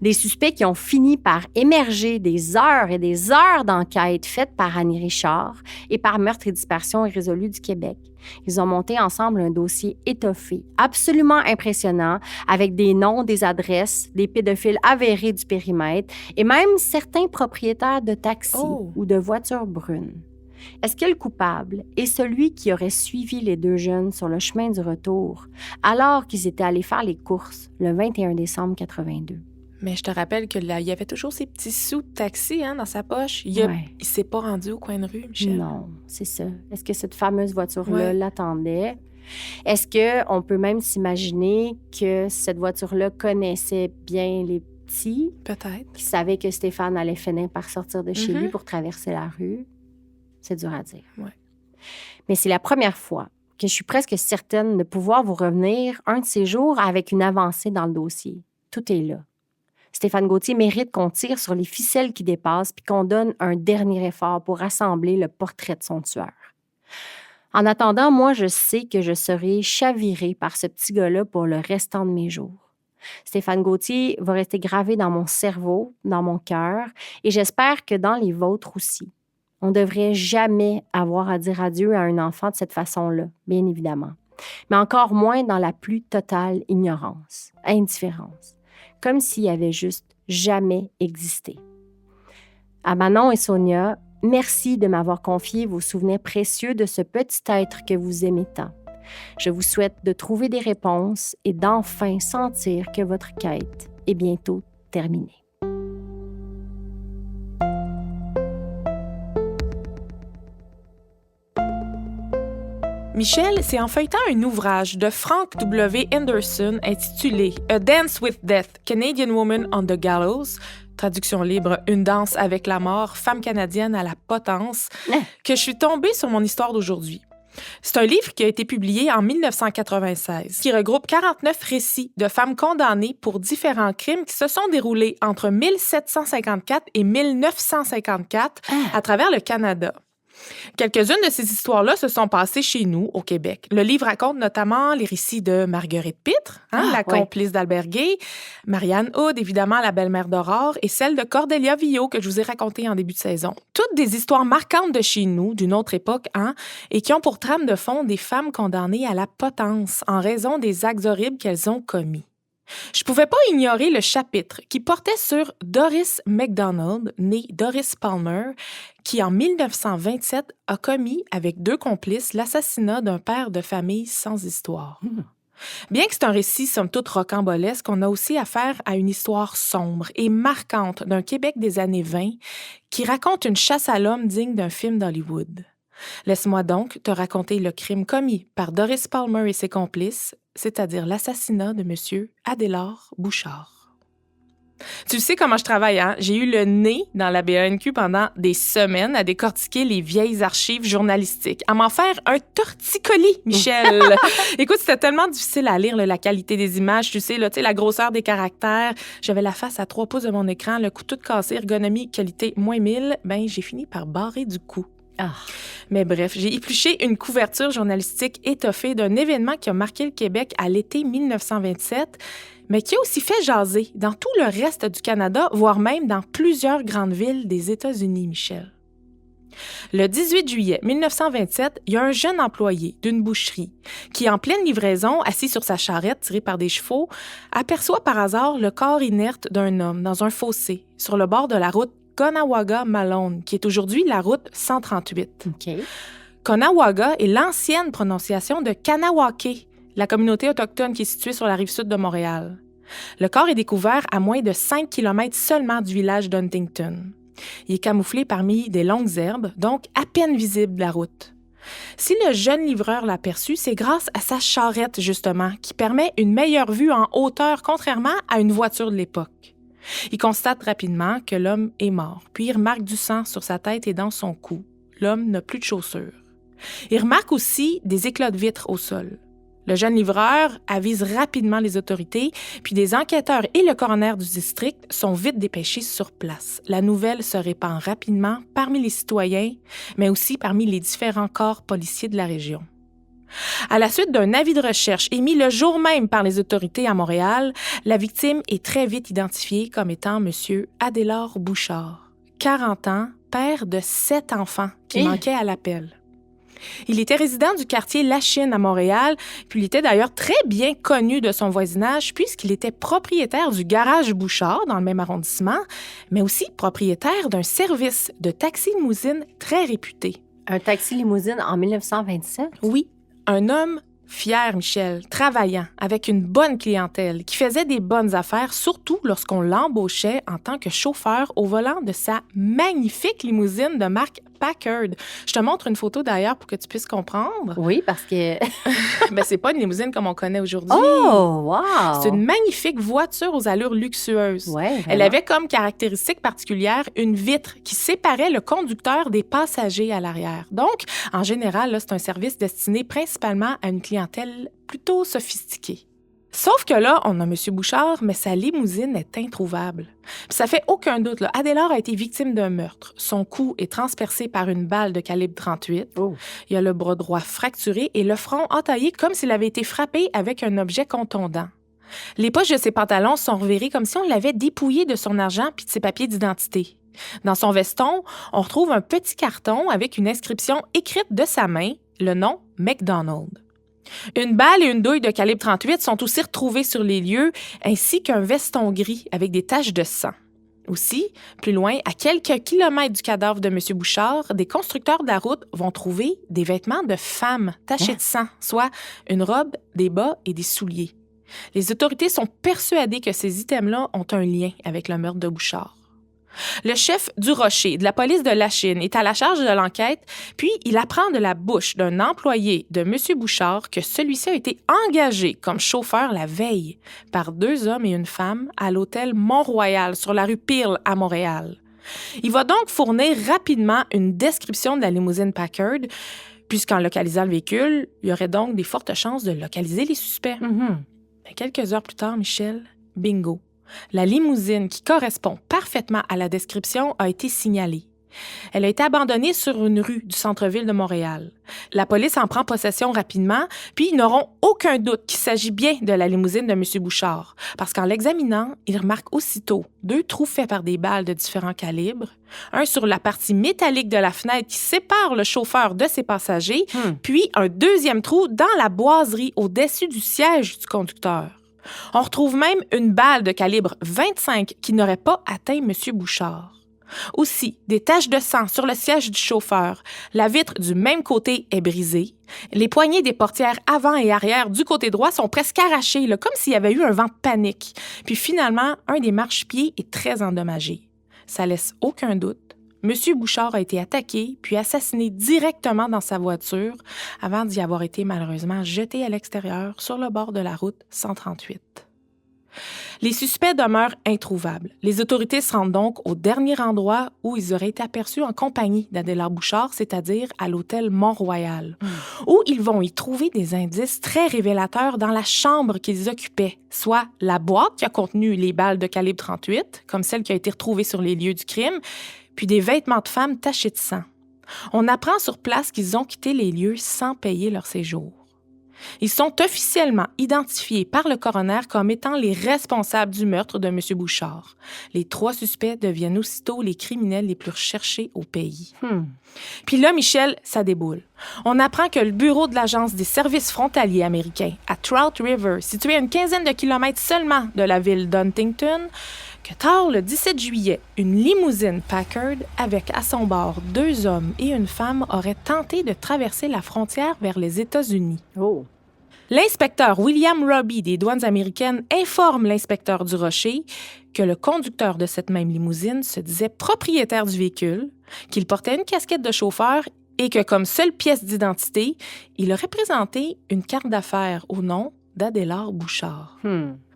Des suspects qui ont fini par émerger des heures et des heures d'enquête faites par Annie Richard et par Meurtres et disparitions irrésolues du Québec. Ils ont monté ensemble un dossier étoffé, absolument impressionnant, avec des noms, des adresses, des pédophiles avérés du périmètre et même certains propriétaires de taxis ou de voitures brunes. Est-ce que le coupable est celui qui aurait suivi les deux jeunes sur le chemin du retour alors qu'ils étaient allés faire les courses le 21 décembre 82? Mais je te rappelle que là, il y avait toujours ces petits sous de taxi dans sa poche. Il s'est pas rendu au coin de rue, Michel. Non, c'est ça. Est-ce que cette fameuse voiture-là l'attendait? Est-ce qu'on peut même s'imaginer que cette voiture-là connaissait bien les petits? Peut-être. Qui savaient que Stéphane allait finir par sortir de chez lui pour traverser la rue? C'est dur à dire. Ouais. Mais c'est la première fois que je suis presque certaine de pouvoir vous revenir un de ces jours avec une avancée dans le dossier. Tout est là. Stéphane Gauthier mérite qu'on tire sur les ficelles qui dépassent puis qu'on donne un dernier effort pour rassembler le portrait de son tueur. En attendant, moi, je sais que je serai chavirée par ce petit gars-là pour le restant de mes jours. Stéphane Gauthier va rester gravé dans mon cerveau, dans mon cœur, et j'espère que dans les vôtres aussi. On ne devrait jamais avoir à dire adieu à un enfant de cette façon-là, bien évidemment. Mais encore moins dans la plus totale ignorance, indifférence. Comme s'il avait juste jamais existé. À Manon et Sonia, merci de m'avoir confié vos souvenirs précieux de ce petit être que vous aimez tant. Je vous souhaite de trouver des réponses et d'enfin sentir que votre quête est bientôt terminée. Michel, c'est en feuilletant un ouvrage de Frank W. Henderson intitulé « A Dance with Death, Canadian Woman on the Gallows », traduction libre « Une danse avec la mort, femme canadienne à la potence », que je suis tombée sur mon histoire d'aujourd'hui. C'est un livre qui a été publié en 1996, qui regroupe 49 récits de femmes condamnées pour différents crimes qui se sont déroulés entre 1754 et 1954 à travers le Canada. Quelques-unes de ces histoires-là se sont passées chez nous, au Québec. Le livre raconte notamment les récits de Marguerite Pitre, la complice d'Albert Gay, Marianne Hood, évidemment la belle-mère d'Aurore, et celle de Cordelia Villot que je vous ai racontée en début de saison. Toutes des histoires marquantes de chez nous, d'une autre époque, et qui ont pour trame de fond des femmes condamnées à la potence en raison des actes horribles qu'elles ont commis. Je pouvais pas ignorer le chapitre qui portait sur Doris MacDonald, née Doris Palmer, qui en 1927 a commis avec 2 complices l'assassinat d'un père de famille sans histoire. Bien que c'est un récit somme toute rocambolesque, on a aussi affaire à une histoire sombre et marquante d'un Québec des années 20 qui raconte une chasse à l'homme digne d'un film d'Hollywood. Laisse-moi donc te raconter le crime commis par Doris Palmer et ses complices, c'est-à-dire l'assassinat de M. Adélard Bouchard. Tu sais comment je travaille, hein? J'ai eu le nez dans la BANQ pendant des semaines à décortiquer les vieilles archives journalistiques, à m'en faire un torticolis, Michel. Écoute, c'était tellement difficile à lire, la qualité des images, tu sais, la grosseur des caractères. J'avais la face à 3 pouces de mon écran, le cou tout cassé, ergonomie, qualité -1000. J'ai fini par barrer du coup. Mais bref, j'ai épluché une couverture journalistique étoffée d'un événement qui a marqué le Québec à l'été 1927, mais qui a aussi fait jaser dans tout le reste du Canada, voire même dans plusieurs grandes villes des États-Unis, Michel. Le 18 juillet 1927, il y a un jeune employé d'une boucherie qui, en pleine livraison, assis sur sa charrette tirée par des chevaux, aperçoit par hasard le corps inerte d'un homme dans un fossé sur le bord de la route Conawaga-Malone, qui est aujourd'hui la route 138. Conawaga est l'ancienne prononciation de Kanawake, la communauté autochtone qui est située sur la rive sud de Montréal. Le corps est découvert à moins de 5 km seulement du village d'Huntington. Il est camouflé parmi des longues herbes, donc à peine visible de la route. Si le jeune livreur l'a aperçu, c'est grâce à sa charrette, justement, qui permet une meilleure vue en hauteur, contrairement à une voiture de l'époque. Il constate rapidement que l'homme est mort, puis il remarque du sang sur sa tête et dans son cou. L'homme n'a plus de chaussures. Il remarque aussi des éclats de vitres au sol. Le jeune livreur avise rapidement les autorités, puis des enquêteurs et le coroner du district sont vite dépêchés sur place. La nouvelle se répand rapidement parmi les citoyens, mais aussi parmi les différents corps policiers de la région. À la suite d'un avis de recherche émis le jour même par les autorités à Montréal, la victime est très vite identifiée comme étant M. Adélard Bouchard, 40 ans, père de 7 enfants qui manquaient à l'appel. Il était résident du quartier Lachine à Montréal, puis il était d'ailleurs très bien connu de son voisinage puisqu'il était propriétaire du garage Bouchard dans le même arrondissement, mais aussi propriétaire d'un service de taxi-limousine très réputé. Un taxi-limousine en 1927? Oui. Un homme fier, Michel, travaillant, avec une bonne clientèle, qui faisait des bonnes affaires, surtout lorsqu'on l'embauchait en tant que chauffeur au volant de sa magnifique limousine de marque Packard. Je te montre une photo d'ailleurs pour que tu puisses comprendre. Oui, parce que... c'est pas une limousine comme on connaît aujourd'hui. Oh, wow! C'est une magnifique voiture aux allures luxueuses. Ouais, elle avait comme caractéristique particulière une vitre qui séparait le conducteur des passagers à l'arrière. Donc, en général, là, c'est un service destiné principalement à une clientèle plutôt sophistiquée. Sauf que là, on a M. Bouchard, mais sa limousine est introuvable. Puis ça fait aucun doute, là, Adélard a été victime d'un meurtre. Son cou est transpercé par une balle de calibre 38. Oh. Il a le bras droit fracturé et le front entaillé comme s'il avait été frappé avec un objet contondant. Les poches de ses pantalons sont revirées comme si on l'avait dépouillé de son argent puis de ses papiers d'identité. Dans son veston, on retrouve un petit carton avec une inscription écrite de sa main, le nom MacDonald. Une balle et une douille de calibre 38 sont aussi retrouvées sur les lieux, ainsi qu'un veston gris avec des taches de sang. Aussi, plus loin, à quelques kilomètres du cadavre de M. Bouchard, des constructeurs de la route vont trouver des vêtements de femme tachés de sang, soit une robe, des bas et des souliers. Les autorités sont persuadées que ces items-là ont un lien avec le meurtre de Bouchard. Le chef du Rocher de la police de Lachine est à la charge de l'enquête, puis il apprend de la bouche d'un employé de M. Bouchard que celui-ci a été engagé comme chauffeur la veille par 2 hommes et une femme à l'hôtel Mont-Royal sur la rue Peel à Montréal. Il va donc fournir rapidement une description de la limousine Packard, Puisqu'en localisant le véhicule, il y aurait donc des fortes chances de localiser les suspects. Mais quelques heures plus tard, Michel, bingo. La limousine qui correspond parfaitement à la description a été signalée. Elle a été abandonnée sur une rue du centre-ville de Montréal. La police en prend possession rapidement, puis ils n'auront aucun doute qu'il s'agit bien de la limousine de M. Bouchard, parce qu'en l'examinant, ils remarquent aussitôt 2 trous faits par des balles de différents calibres, un sur la partie métallique de la fenêtre qui sépare le chauffeur de ses passagers, puis un deuxième trou dans la boiserie au-dessus du siège du conducteur. On retrouve même une balle de calibre 25 qui n'aurait pas atteint M. Bouchard. Aussi, des taches de sang sur le siège du chauffeur. La vitre du même côté est brisée. Les poignées des portières avant et arrière du côté droit sont presque arrachées, là, comme s'il y avait eu un vent de panique. Puis finalement, un des marchepieds est très endommagé. Ça laisse aucun doute. M. Bouchard a été attaqué puis assassiné directement dans sa voiture avant d'y avoir été malheureusement jeté à l'extérieur sur le bord de la route 138. Les suspects demeurent introuvables. Les autorités se rendent donc au dernier endroit où ils auraient été aperçus en compagnie d'Adélard Bouchard, c'est-à-dire à l'hôtel Mont-Royal, où ils vont y trouver des indices très révélateurs dans la chambre qu'ils occupaient, soit la boîte qui a contenu les balles de calibre 38, comme celle qui a été retrouvée sur les lieux du crime, puis des vêtements de femmes tachés de sang. On apprend sur place qu'ils ont quitté les lieux sans payer leur séjour. Ils sont officiellement identifiés par le coroner comme étant les responsables du meurtre de M. Bouchard. Les 3 suspects deviennent aussitôt les criminels les plus recherchés au pays. Puis là, Michel, ça déboule. On apprend que le bureau de l'Agence des services frontaliers américains à Trout River, situé à une quinzaine de kilomètres seulement de la ville d'Huntington, que tard le 17 juillet, une limousine Packard avec à son bord 2 hommes et une femme aurait tenté de traverser la frontière vers les États-Unis. L'inspecteur William Robbie des douanes américaines informe l'inspecteur Durocher que le conducteur de cette même limousine se disait propriétaire du véhicule, qu'il portait une casquette de chauffeur et que, comme seule pièce d'identité, il aurait présenté une carte d'affaires au nom d'Adélard Bouchard.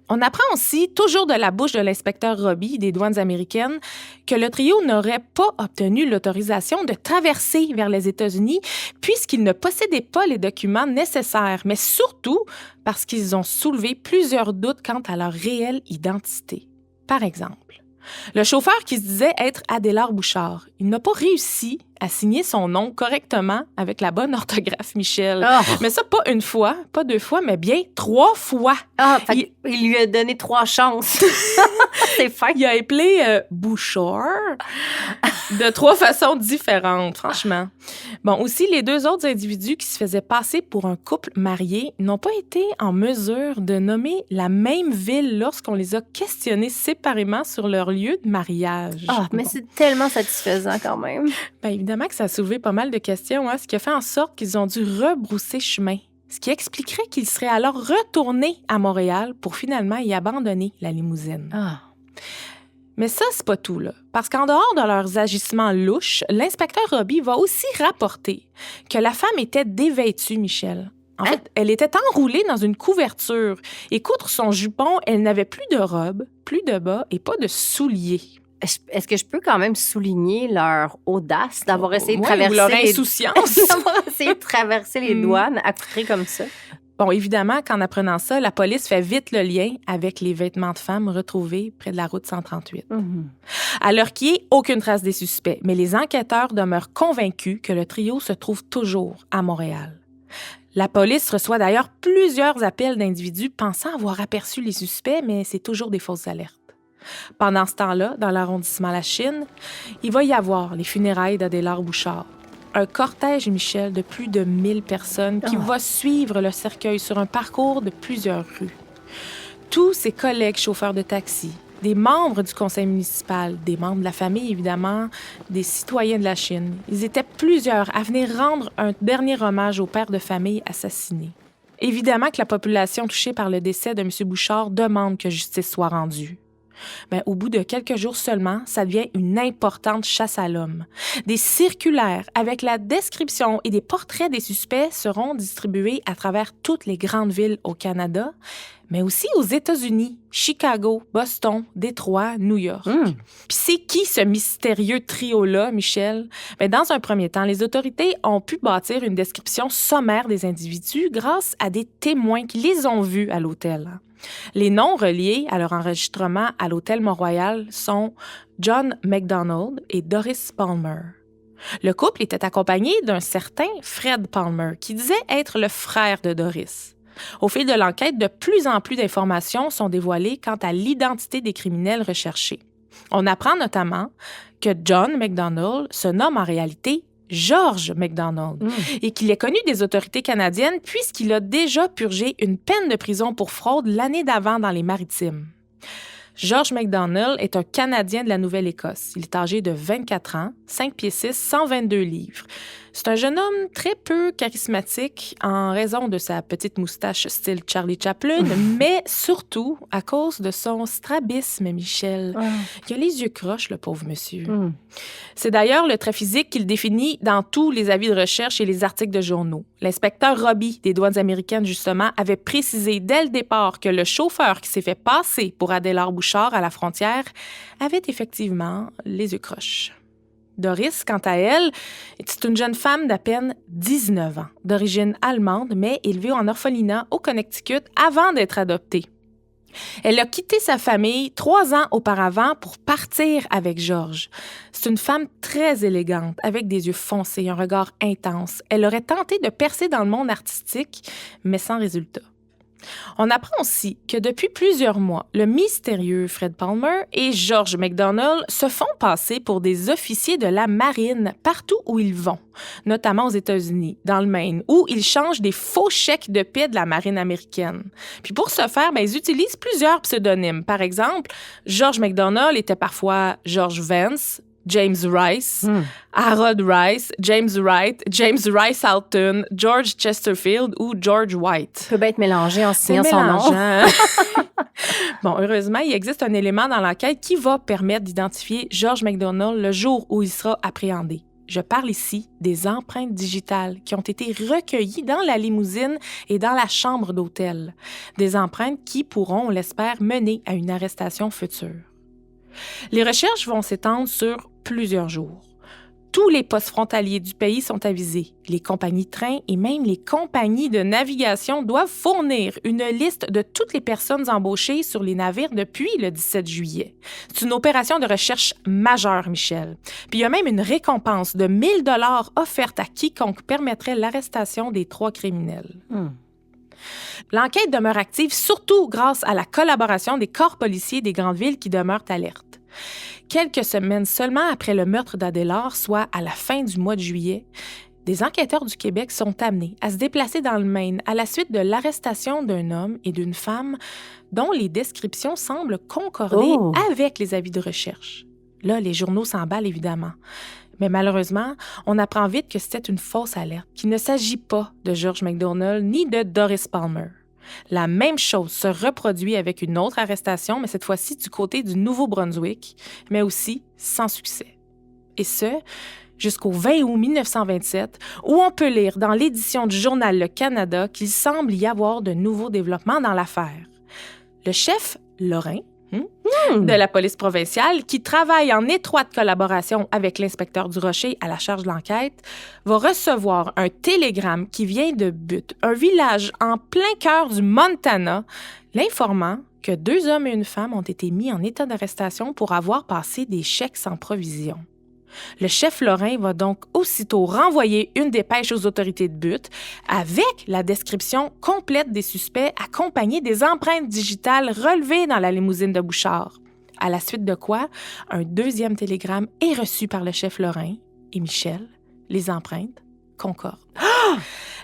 On apprend aussi, toujours de la bouche de l'inspecteur Robbie des douanes américaines, que le trio n'aurait pas obtenu l'autorisation de traverser vers les États-Unis puisqu'ils ne possédaient pas les documents nécessaires, mais surtout parce qu'ils ont soulevé plusieurs doutes quant à leur réelle identité. Par exemple, le chauffeur qui se disait être Adélard Bouchard, il n'a pas réussi à signer son nom correctement avec la bonne orthographe, Michel. Mais ça, pas une fois, pas 2 fois, mais bien 3 fois. Il lui a donné 3 chances. C'est fin. Il a appelé Bouchard de 3 façons différentes, franchement. Bon, aussi, les 2 autres individus qui se faisaient passer pour un couple marié n'ont pas été en mesure de nommer la même ville lorsqu'on les a questionnés séparément sur leur lieu de mariage. Mais c'est tellement satisfaisant quand même. Bien, évidemment que ça a soulevé pas mal de questions, ce qui a fait en sorte qu'ils ont dû rebrousser chemin. Ce qui expliquerait qu'ils seraient alors retournés à Montréal pour finalement y abandonner la limousine. Mais ça, c'est pas tout, là. Parce qu'en dehors de leurs agissements louches, l'inspecteur Robbie va aussi rapporter que la femme était dévêtue, Michel. En fait, elle était enroulée dans une couverture et qu'outre son jupon, elle n'avait plus de robe, plus de bas et pas de souliers. Est-ce que je peux quand même souligner leur audace d'avoir essayé de traverser ou leur insouciance. d'avoir essayé de traverser les douanes accoutrés comme ça? Bon, évidemment qu'en apprenant ça, la police fait vite le lien avec les vêtements de femmes retrouvés près de la route 138. À l'heure qui est, aucune trace des suspects, mais les enquêteurs demeurent convaincus que le trio se trouve toujours à Montréal. La police reçoit d'ailleurs plusieurs appels d'individus pensant avoir aperçu les suspects, mais c'est toujours des fausses alertes. Pendant ce temps-là, dans l'arrondissement La Chine, il va y avoir les funérailles d'Adélard Bouchard. Un cortège, Michel, de plus de 1000 personnes qui va suivre le cercueil sur un parcours de plusieurs rues. Tous ses collègues chauffeurs de taxi, des membres du conseil municipal, des membres de la famille, évidemment, des citoyens de la Chine. Ils étaient plusieurs à venir rendre un dernier hommage au père de famille assassiné. Évidemment que la population touchée par le décès de M. Bouchard demande que justice soit rendue. Mais au bout de quelques jours seulement, ça devient une importante chasse à l'homme. Des circulaires avec la description et des portraits des suspects seront distribués à travers toutes les grandes villes au Canada, mais aussi aux États-Unis, Chicago, Boston, Détroit, New York. Puis c'est qui ce mystérieux trio-là, Michel? Bien, dans un premier temps, les autorités ont pu bâtir une description sommaire des individus grâce à des témoins qui les ont vus à l'hôtel. Les noms reliés à leur enregistrement à l'hôtel Mont-Royal sont John McDonald et Doris Palmer. Le couple était accompagné d'un certain Fred Palmer, qui disait être le frère de Doris. Au fil de l'enquête, de plus en plus d'informations sont dévoilées quant à l'identité des criminels recherchés. On apprend notamment que John McDonald se nomme en réalité George McDonald et qu'il est connu des autorités canadiennes puisqu'il a déjà purgé une peine de prison pour fraude l'année d'avant dans les Maritimes. George McDonald est un Canadien de la Nouvelle-Écosse. Il est âgé de 24 ans, 5 pieds 6, 122 livres. C'est un jeune homme très peu charismatique en raison de sa petite moustache style Charlie Chaplin, mais surtout à cause de son strabisme, Michel. Il a les yeux croches, le pauvre monsieur. C'est d'ailleurs le trait physique qu'il définit dans tous les avis de recherche et les articles de journaux. L'inspecteur Robbie des douanes américaines, justement, avait précisé dès le départ que le chauffeur qui s'est fait passer pour Adélard Bouchard à la frontière avait effectivement les yeux croches. Doris, quant à elle, est une jeune femme d'à peine 19 ans, d'origine allemande, mais élevée en orphelinat au Connecticut avant d'être adoptée. Elle a quitté sa famille 3 ans auparavant pour partir avec George. C'est une femme très élégante, avec des yeux foncés et un regard intense. Elle aurait tenté de percer dans le monde artistique, mais sans résultat. On apprend aussi que depuis plusieurs mois, le mystérieux Fred Palmer et George McDonald se font passer pour des officiers de la marine partout où ils vont, notamment aux États-Unis, dans le Maine, où ils changent des faux chèques de paix de la marine américaine. Puis pour ce faire, ils utilisent plusieurs pseudonymes. Par exemple, George McDonald était parfois George Vance, James Rice, Harold Rice, James Wright, James Rice Alton, George Chesterfield ou George White. Ça peut bien être mélangé en signant son nom. Bon, heureusement, il existe un élément dans l'enquête qui va permettre d'identifier George McDonald le jour où il sera appréhendé. Je parle ici des empreintes digitales qui ont été recueillies dans la limousine et dans la chambre d'hôtel. Des empreintes qui pourront, on l'espère, mener à une arrestation future. Les recherches vont s'étendre sur plusieurs jours. Tous les postes frontaliers du pays sont avisés. Les compagnies de train et même les compagnies de navigation doivent fournir une liste de toutes les personnes embauchées sur les navires depuis le 17 juillet. C'est une opération de recherche majeure, Michel. Puis il y a même une récompense de 1 000 $ offerte à quiconque permettrait l'arrestation des 3 criminels. L'enquête demeure active, surtout grâce à la collaboration des corps policiers des grandes villes qui demeurent alertes. Quelques semaines seulement après le meurtre d'Adélard, soit à la fin du mois de juillet, des enquêteurs du Québec sont amenés à se déplacer dans le Maine à la suite de l'arrestation d'un homme et d'une femme dont les descriptions semblent concorder avec les avis de recherche. Là, les journaux s'emballent évidemment. Mais malheureusement, on apprend vite que c'était une fausse alerte, qu'il ne s'agit pas de George McDonald ni de Doris Palmer. La même chose se reproduit avec une autre arrestation, mais cette fois-ci du côté du Nouveau-Brunswick, mais aussi sans succès. Et ce, jusqu'au 20 août 1927, où on peut lire dans l'édition du journal Le Canada qu'il semble y avoir de nouveaux développements dans l'affaire. Le chef Lorrain, de la police provinciale, qui travaille en étroite collaboration avec l'inspecteur Durocher à la charge de l'enquête, va recevoir un télégramme qui vient de Butte, un village en plein cœur du Montana, l'informant que 2 hommes et une femme ont été mis en état d'arrestation pour avoir passé des chèques sans provision. Le chef Lorrain va donc aussitôt renvoyer une dépêche aux autorités de Butte avec la description complète des suspects accompagnée des empreintes digitales relevées dans la limousine de Bouchard. À la suite de quoi, un 2e télégramme est reçu par le chef Lorrain et Michel. Les empreintes concordent.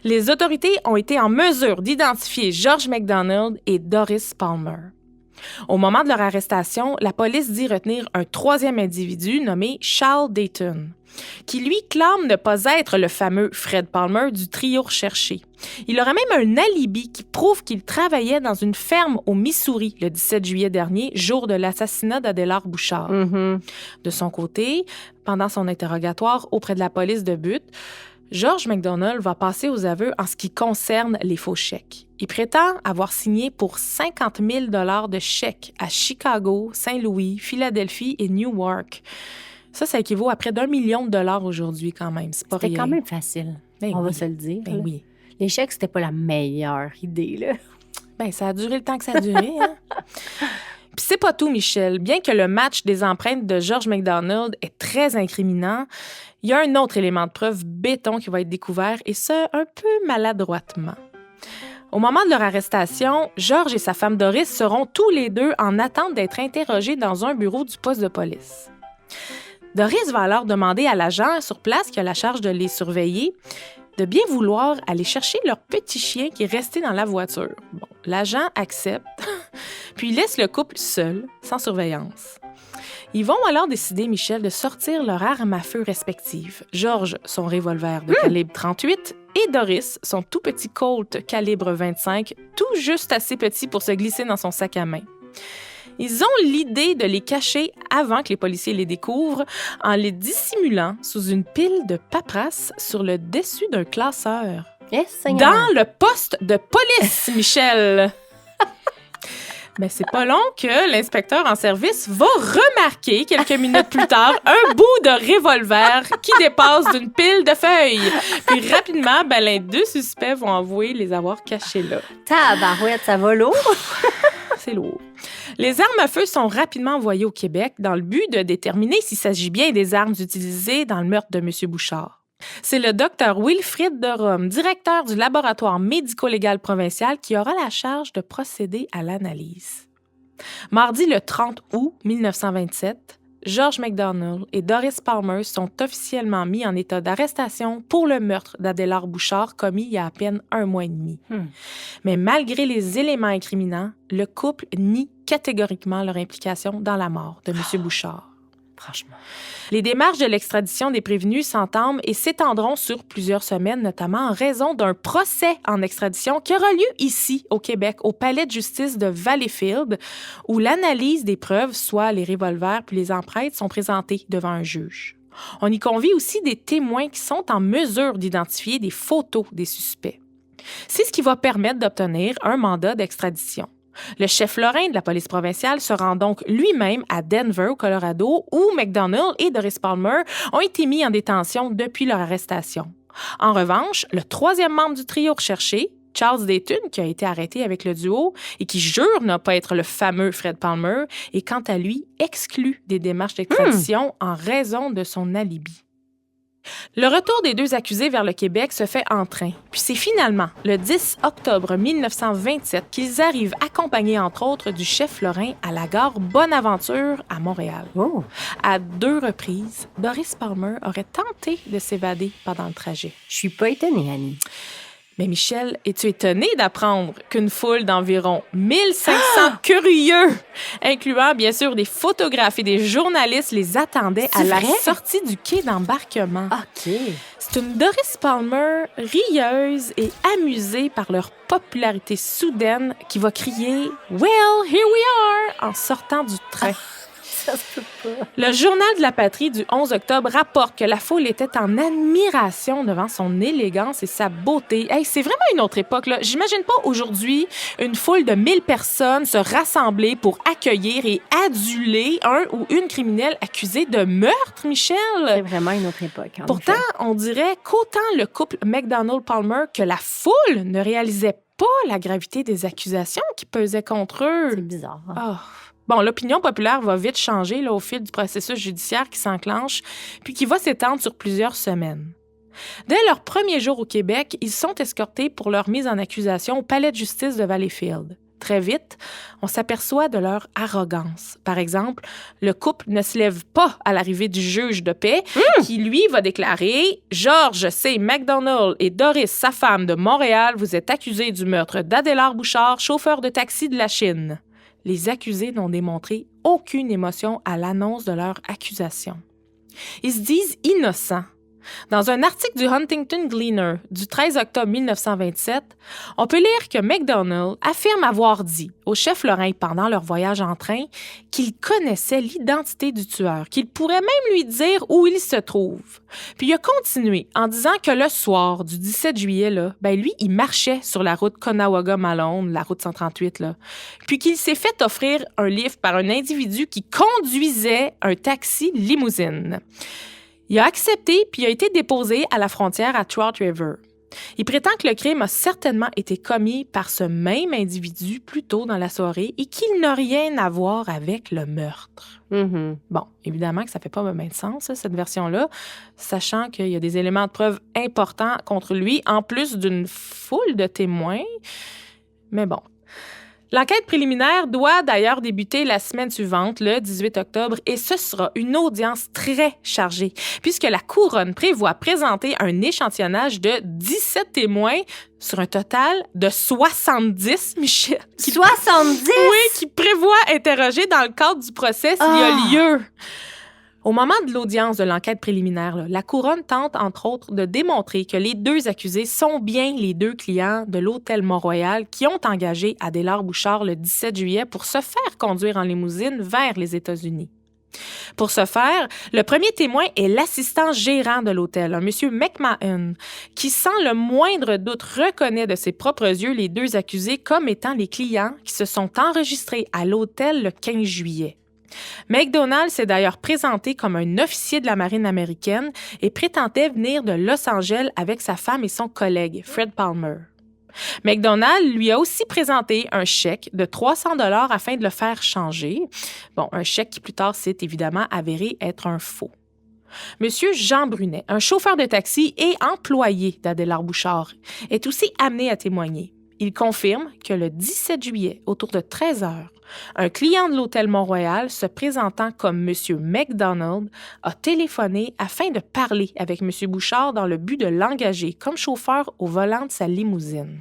Les autorités ont été en mesure d'identifier George McDonald et Doris Palmer. Au moment de leur arrestation, la police dit retenir un 3e individu nommé Charles Dayton, qui lui clame ne pas être le fameux Fred Palmer du trio recherché. Il aurait même un alibi qui prouve qu'il travaillait dans une ferme au Missouri le 17 juillet dernier, jour de l'assassinat d'Adélard Bouchard. De son côté, pendant son interrogatoire auprès de la police de Butte, George McDonald va passer aux aveux en ce qui concerne les faux chèques. Il prétend avoir signé pour 50 000 $ de chèques à Chicago, Saint-Louis, Philadelphie et Newark. Ça équivaut à près d'1 million de dollars aujourd'hui quand même. C'est pas rien. C'était quand même facile, on va se le dire. Ben oui. Les chèques, c'était pas la meilleure idée, là. Ben, ça a duré le temps que ça a duré, hein? Puis c'est pas tout, Michel. Bien que le match des empreintes de George McDonald est très incriminant, il y a un autre élément de preuve béton qui va être découvert, et ce, un peu maladroitement. Au moment de leur arrestation, George et sa femme Doris seront tous les deux en attente d'être interrogés dans un bureau du poste de police. Doris va alors demander à l'agent sur place qui a la charge de les surveiller de bien vouloir aller chercher leur petit chien qui est resté dans la voiture. Bon, l'agent accepte, puis il laisse le couple seul, sans surveillance. Ils vont alors décider, Michel, de sortir leur arme à feu respective. George, son revolver de calibre 38, et Doris, son tout petit Colt calibre 25, tout juste assez petit pour se glisser dans son sac à main. Ils ont l'idée de les cacher avant que les policiers les découvrent en les dissimulant sous une pile de paperasse sur le dessus d'un classeur. Yes, Dans le poste de police, Michel! Mais c'est pas long que l'inspecteur en service va remarquer, quelques minutes plus tard, un bout de revolver qui dépasse d'une pile de feuilles. Puis rapidement, les deux suspects vont avouer les avoir cachés là. Tabarouette, ça va lourd! C'est lourd. Les armes à feu sont rapidement envoyées au Québec dans le but de déterminer s'il s'agit bien des armes utilisées dans le meurtre de M. Bouchard. C'est le docteur Wilfrid de Rome, directeur du laboratoire médico-légal provincial, qui aura la charge de procéder à l'analyse. Mardi le 30 août 1927, George McDonald et Doris Palmer sont officiellement mis en état d'arrestation pour le meurtre d'Adélard Bouchard commis il y a à peine 1 mois et demi. Mais malgré les éléments incriminants, le couple nie catégoriquement leur implication dans la mort de M. Bouchard. Franchement. Les démarches de l'extradition des prévenus s'entament et s'étendront sur plusieurs semaines, notamment en raison d'un procès en extradition qui aura lieu ici, au Québec, au palais de justice de Valleyfield, où l'analyse des preuves, soit les revolvers puis les empreintes, sont présentées devant un juge. On y convie aussi des témoins qui sont en mesure d'identifier des photos des suspects. C'est ce qui va permettre d'obtenir un mandat d'extradition. Le chef Lorrain de la police provinciale se rend donc lui-même à Denver, au Colorado, où McDonald et Doris Palmer ont été mis en détention depuis leur arrestation. En revanche, le 3e membre du trio recherché, Charles Dayton, qui a été arrêté avec le duo et qui jure ne pas être le fameux Fred Palmer, est quant à lui exclu des démarches d'extradition en raison de son alibi. Le retour des deux accusés vers le Québec se fait en train. Puis c'est finalement le 10 octobre 1927 qu'ils arrivent accompagnés, entre autres, du chef Lorrain à la gare Bonaventure à Montréal. Oh. À 2 reprises, Doris Palmer aurait tenté de s'évader pendant le trajet. Je suis pas étonnée, Annie. Mais Michel, es-tu étonné d'apprendre qu'une foule d'environ 1500 curieux, incluant bien sûr des photographes et des journalistes, les attendaient à la sortie du quai d'embarquement? OK. C'est une Doris Palmer rieuse et amusée par leur popularité soudaine qui va crier « Well, here we are » en sortant du train. Ça se peut pas. Le Journal de la Patrie du 11 octobre rapporte que la foule était en admiration devant son élégance et sa beauté. Hey, c'est vraiment une autre époque, là. J'imagine pas aujourd'hui une foule de 1000 personnes se rassembler pour accueillir et aduler un ou une criminelle accusée de meurtre, Michel. C'est vraiment une autre époque. Pourtant, on dirait qu'autant le couple McDonald-Palmer que la foule ne réalisait pas la gravité des accusations qui pesaient contre eux. C'est bizarre. Oh. Bon, l'opinion populaire va vite changer là, au fil du processus judiciaire qui s'enclenche, puis qui va s'étendre sur plusieurs semaines. Dès leur premier jour au Québec, ils sont escortés pour leur mise en accusation au palais de justice de Valleyfield. Très vite, on s'aperçoit de leur arrogance. Par exemple, le couple ne se lève pas à l'arrivée du juge de paix, qui, lui, va déclarer « George C. McDonald et Doris, sa femme de Montréal, vous êtes accusés du meurtre d'Adélard Bouchard, chauffeur de taxi de la Chine. » Les accusés n'ont démontré aucune émotion à l'annonce de leur accusation. Ils se disent innocents, Dans un article du Huntington Gleaner du 13 octobre 1927, on peut lire que MacDonald affirme avoir dit au chef Lorrain pendant leur voyage en train qu'il connaissait l'identité du tueur, qu'il pourrait même lui dire où il se trouve. Puis il a continué en disant que le soir du 17 juillet, lui, il marchait sur la route Conawaga-Malone, la route 138, puis qu'il s'est fait offrir un livre par un individu qui conduisait un taxi limousine. Il a accepté puis a été déposé à la frontière à Trout River. Il prétend que le crime a certainement été commis par ce même individu plus tôt dans la soirée et qu'il n'a rien à voir avec le meurtre. Mm-hmm. Bon, évidemment que ça fait pas vraiment de sens, cette version-là, sachant qu'il y a des éléments de preuve importants contre lui, en plus d'une foule de témoins. Mais bon. L'enquête préliminaire doit d'ailleurs débuter la semaine suivante, le 18 octobre, et ce sera une audience très chargée, puisque la couronne prévoit présenter un échantillonnage de 17 témoins sur un total de 70, Michel. 70? Oui, qui prévoit interroger dans le cadre du procès s'il y a lieu. Au moment de l'audience de l'enquête préliminaire, la couronne tente, entre autres, de démontrer que les deux accusés sont bien les deux clients de l'hôtel Mont-Royal qui ont engagé Adélard Bouchard le 17 juillet pour se faire conduire en limousine vers les États-Unis. Pour ce faire, le premier témoin est l'assistant gérant de l'hôtel, un monsieur McMahon, qui, sans le moindre doute, reconnaît de ses propres yeux les deux accusés comme étant les clients qui se sont enregistrés à l'hôtel le 15 juillet. MacDonald s'est d'ailleurs présenté comme un officier de la marine américaine et prétendait venir de Los Angeles avec sa femme et son collègue, Fred Palmer. MacDonald lui a aussi présenté un chèque de 300 $ afin de le faire changer. Bon, un chèque qui plus tard s'est évidemment avéré être un faux. Monsieur Jean Brunet, un chauffeur de taxi et employé d'Adélard Bouchard, est aussi amené à témoigner. Il confirme que le 17 juillet, autour de 13 heures, un client de l'hôtel Mont-Royal, se présentant comme M. MacDonald, a téléphoné afin de parler avec M. Bouchard dans le but de l'engager comme chauffeur au volant de sa limousine.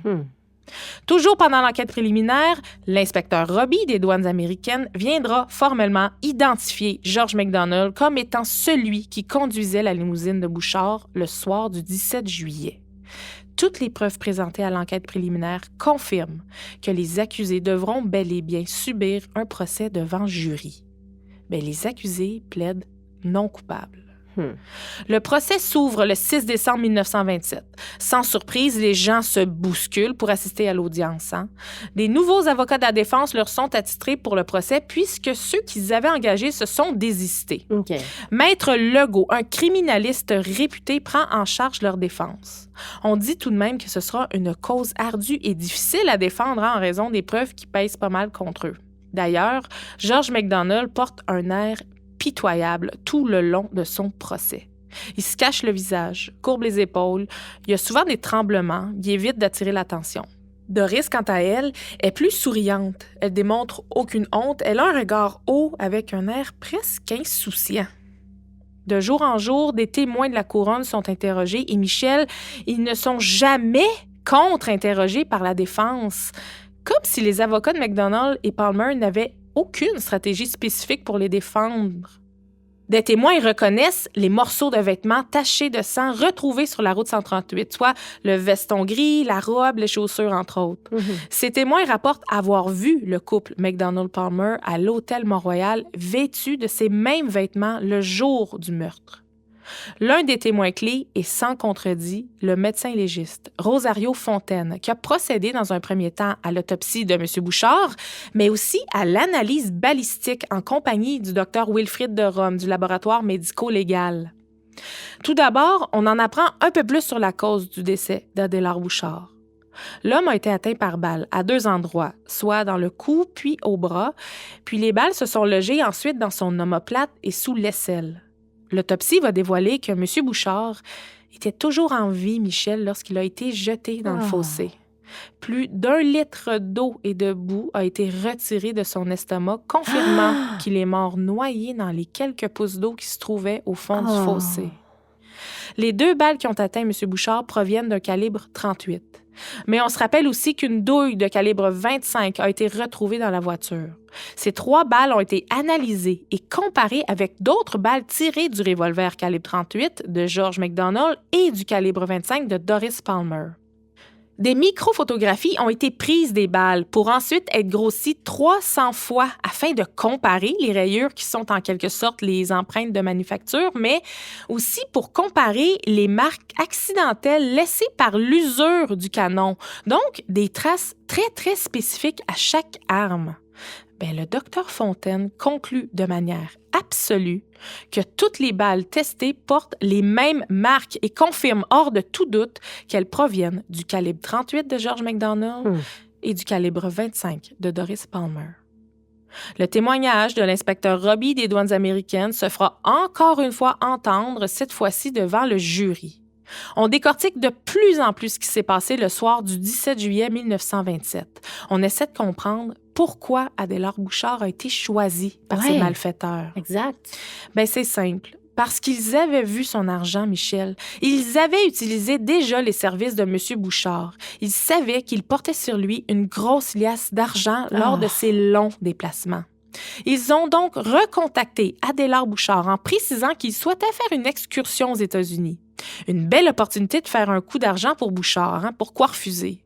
Toujours pendant l'enquête préliminaire, l'inspecteur Robbie des douanes américaines viendra formellement identifier George MacDonald comme étant celui qui conduisait la limousine de Bouchard le soir du 17 juillet. Toutes les preuves présentées à l'enquête préliminaire confirment que les accusés devront bel et bien subir un procès devant jury. Mais les accusés plaident non coupables. Le procès s'ouvre le 6 décembre 1927. Sans surprise, les gens se bousculent pour assister à l'audience. Des nouveaux avocats de la défense leur sont attitrés pour le procès puisque ceux qu'ils avaient engagés se sont désistés. Okay. Maître Legault, un criminaliste réputé, prend en charge leur défense. On dit tout de même que ce sera une cause ardue et difficile à défendre en raison des preuves qui pèsent pas mal contre eux. D'ailleurs, George MacDonald porte un air pitoyable tout le long de son procès. Il se cache le visage, courbe les épaules, il y a souvent des tremblements, il évite d'attirer l'attention. Doris, quant à elle, est plus souriante. Elle démontre aucune honte, elle a un regard haut avec un air presque insouciant. De jour en jour, des témoins de la couronne sont interrogés et Michel, ils ne sont jamais contre-interrogés par la défense, comme si les avocats de MacDonald et Palmer n'avaient aucune stratégie spécifique pour les défendre. Des témoins reconnaissent les morceaux de vêtements tachés de sang retrouvés sur la route 138, soit le veston gris, la robe, les chaussures, entre autres. Ces témoins rapportent avoir vu le couple MacDonald-Palmer à l'hôtel Mont-Royal vêtu de ces mêmes vêtements le jour du meurtre. L'un des témoins clés est sans contredit le médecin légiste, Rosario Fontaine, qui a procédé dans un premier temps à l'autopsie de M. Bouchard, mais aussi à l'analyse balistique en compagnie du Dr Wilfrid de Rome du laboratoire médico-légal. Tout d'abord, on en apprend un peu plus sur la cause du décès d'Adélard Bouchard. L'homme a été atteint par balle à 2 endroits, soit dans le cou puis au bras, puis les balles se sont logées ensuite dans son omoplate et sous l'aisselle. L'autopsie va dévoiler que M. Bouchard était toujours en vie, Michel, lorsqu'il a été jeté dans le fossé. Plus d'1 litre d'eau et de boue a été retiré de son estomac, confirmant qu'il est mort noyé dans les quelques pouces d'eau qui se trouvaient au fond du fossé. Les 2 balles qui ont atteint M. Bouchard proviennent d'un calibre 38. Mais on se rappelle aussi qu'une douille de calibre 25 a été retrouvée dans la voiture. Ces 3 balles ont été analysées et comparées avec d'autres balles tirées du revolver calibre 38 de George McDonald et du calibre 25 de Doris Palmer. Des microphotographies ont été prises des balles pour ensuite être grossies 300 fois afin de comparer les rayures qui sont en quelque sorte les empreintes de manufacture, mais aussi pour comparer les marques accidentelles laissées par l'usure du canon, donc des traces très, très spécifiques à chaque arme. Le docteur Fontaine conclut de manière absolue que toutes les balles testées portent les mêmes marques et confirme hors de tout doute qu'elles proviennent du calibre 38 de George McDonald et du calibre 25 de Doris Palmer. Le témoignage de l'inspecteur Robbie des douanes américaines se fera encore une fois entendre, cette fois-ci devant le jury. On décortique de plus en plus ce qui s'est passé le soir du 17 juillet 1927. On essaie de comprendre pourquoi Adélard Bouchard a été choisi par ces malfaiteurs. Exact. C'est simple. Parce qu'ils avaient vu son argent, Michel. Ils avaient utilisé déjà les services de M. Bouchard. Ils savaient qu'il portait sur lui une grosse liasse d'argent lors de ses longs déplacements. Ils ont donc recontacté Adélard Bouchard en précisant qu'il souhaitait faire une excursion aux États-Unis. Une belle opportunité de faire un coup d'argent pour Bouchard, pourquoi refuser?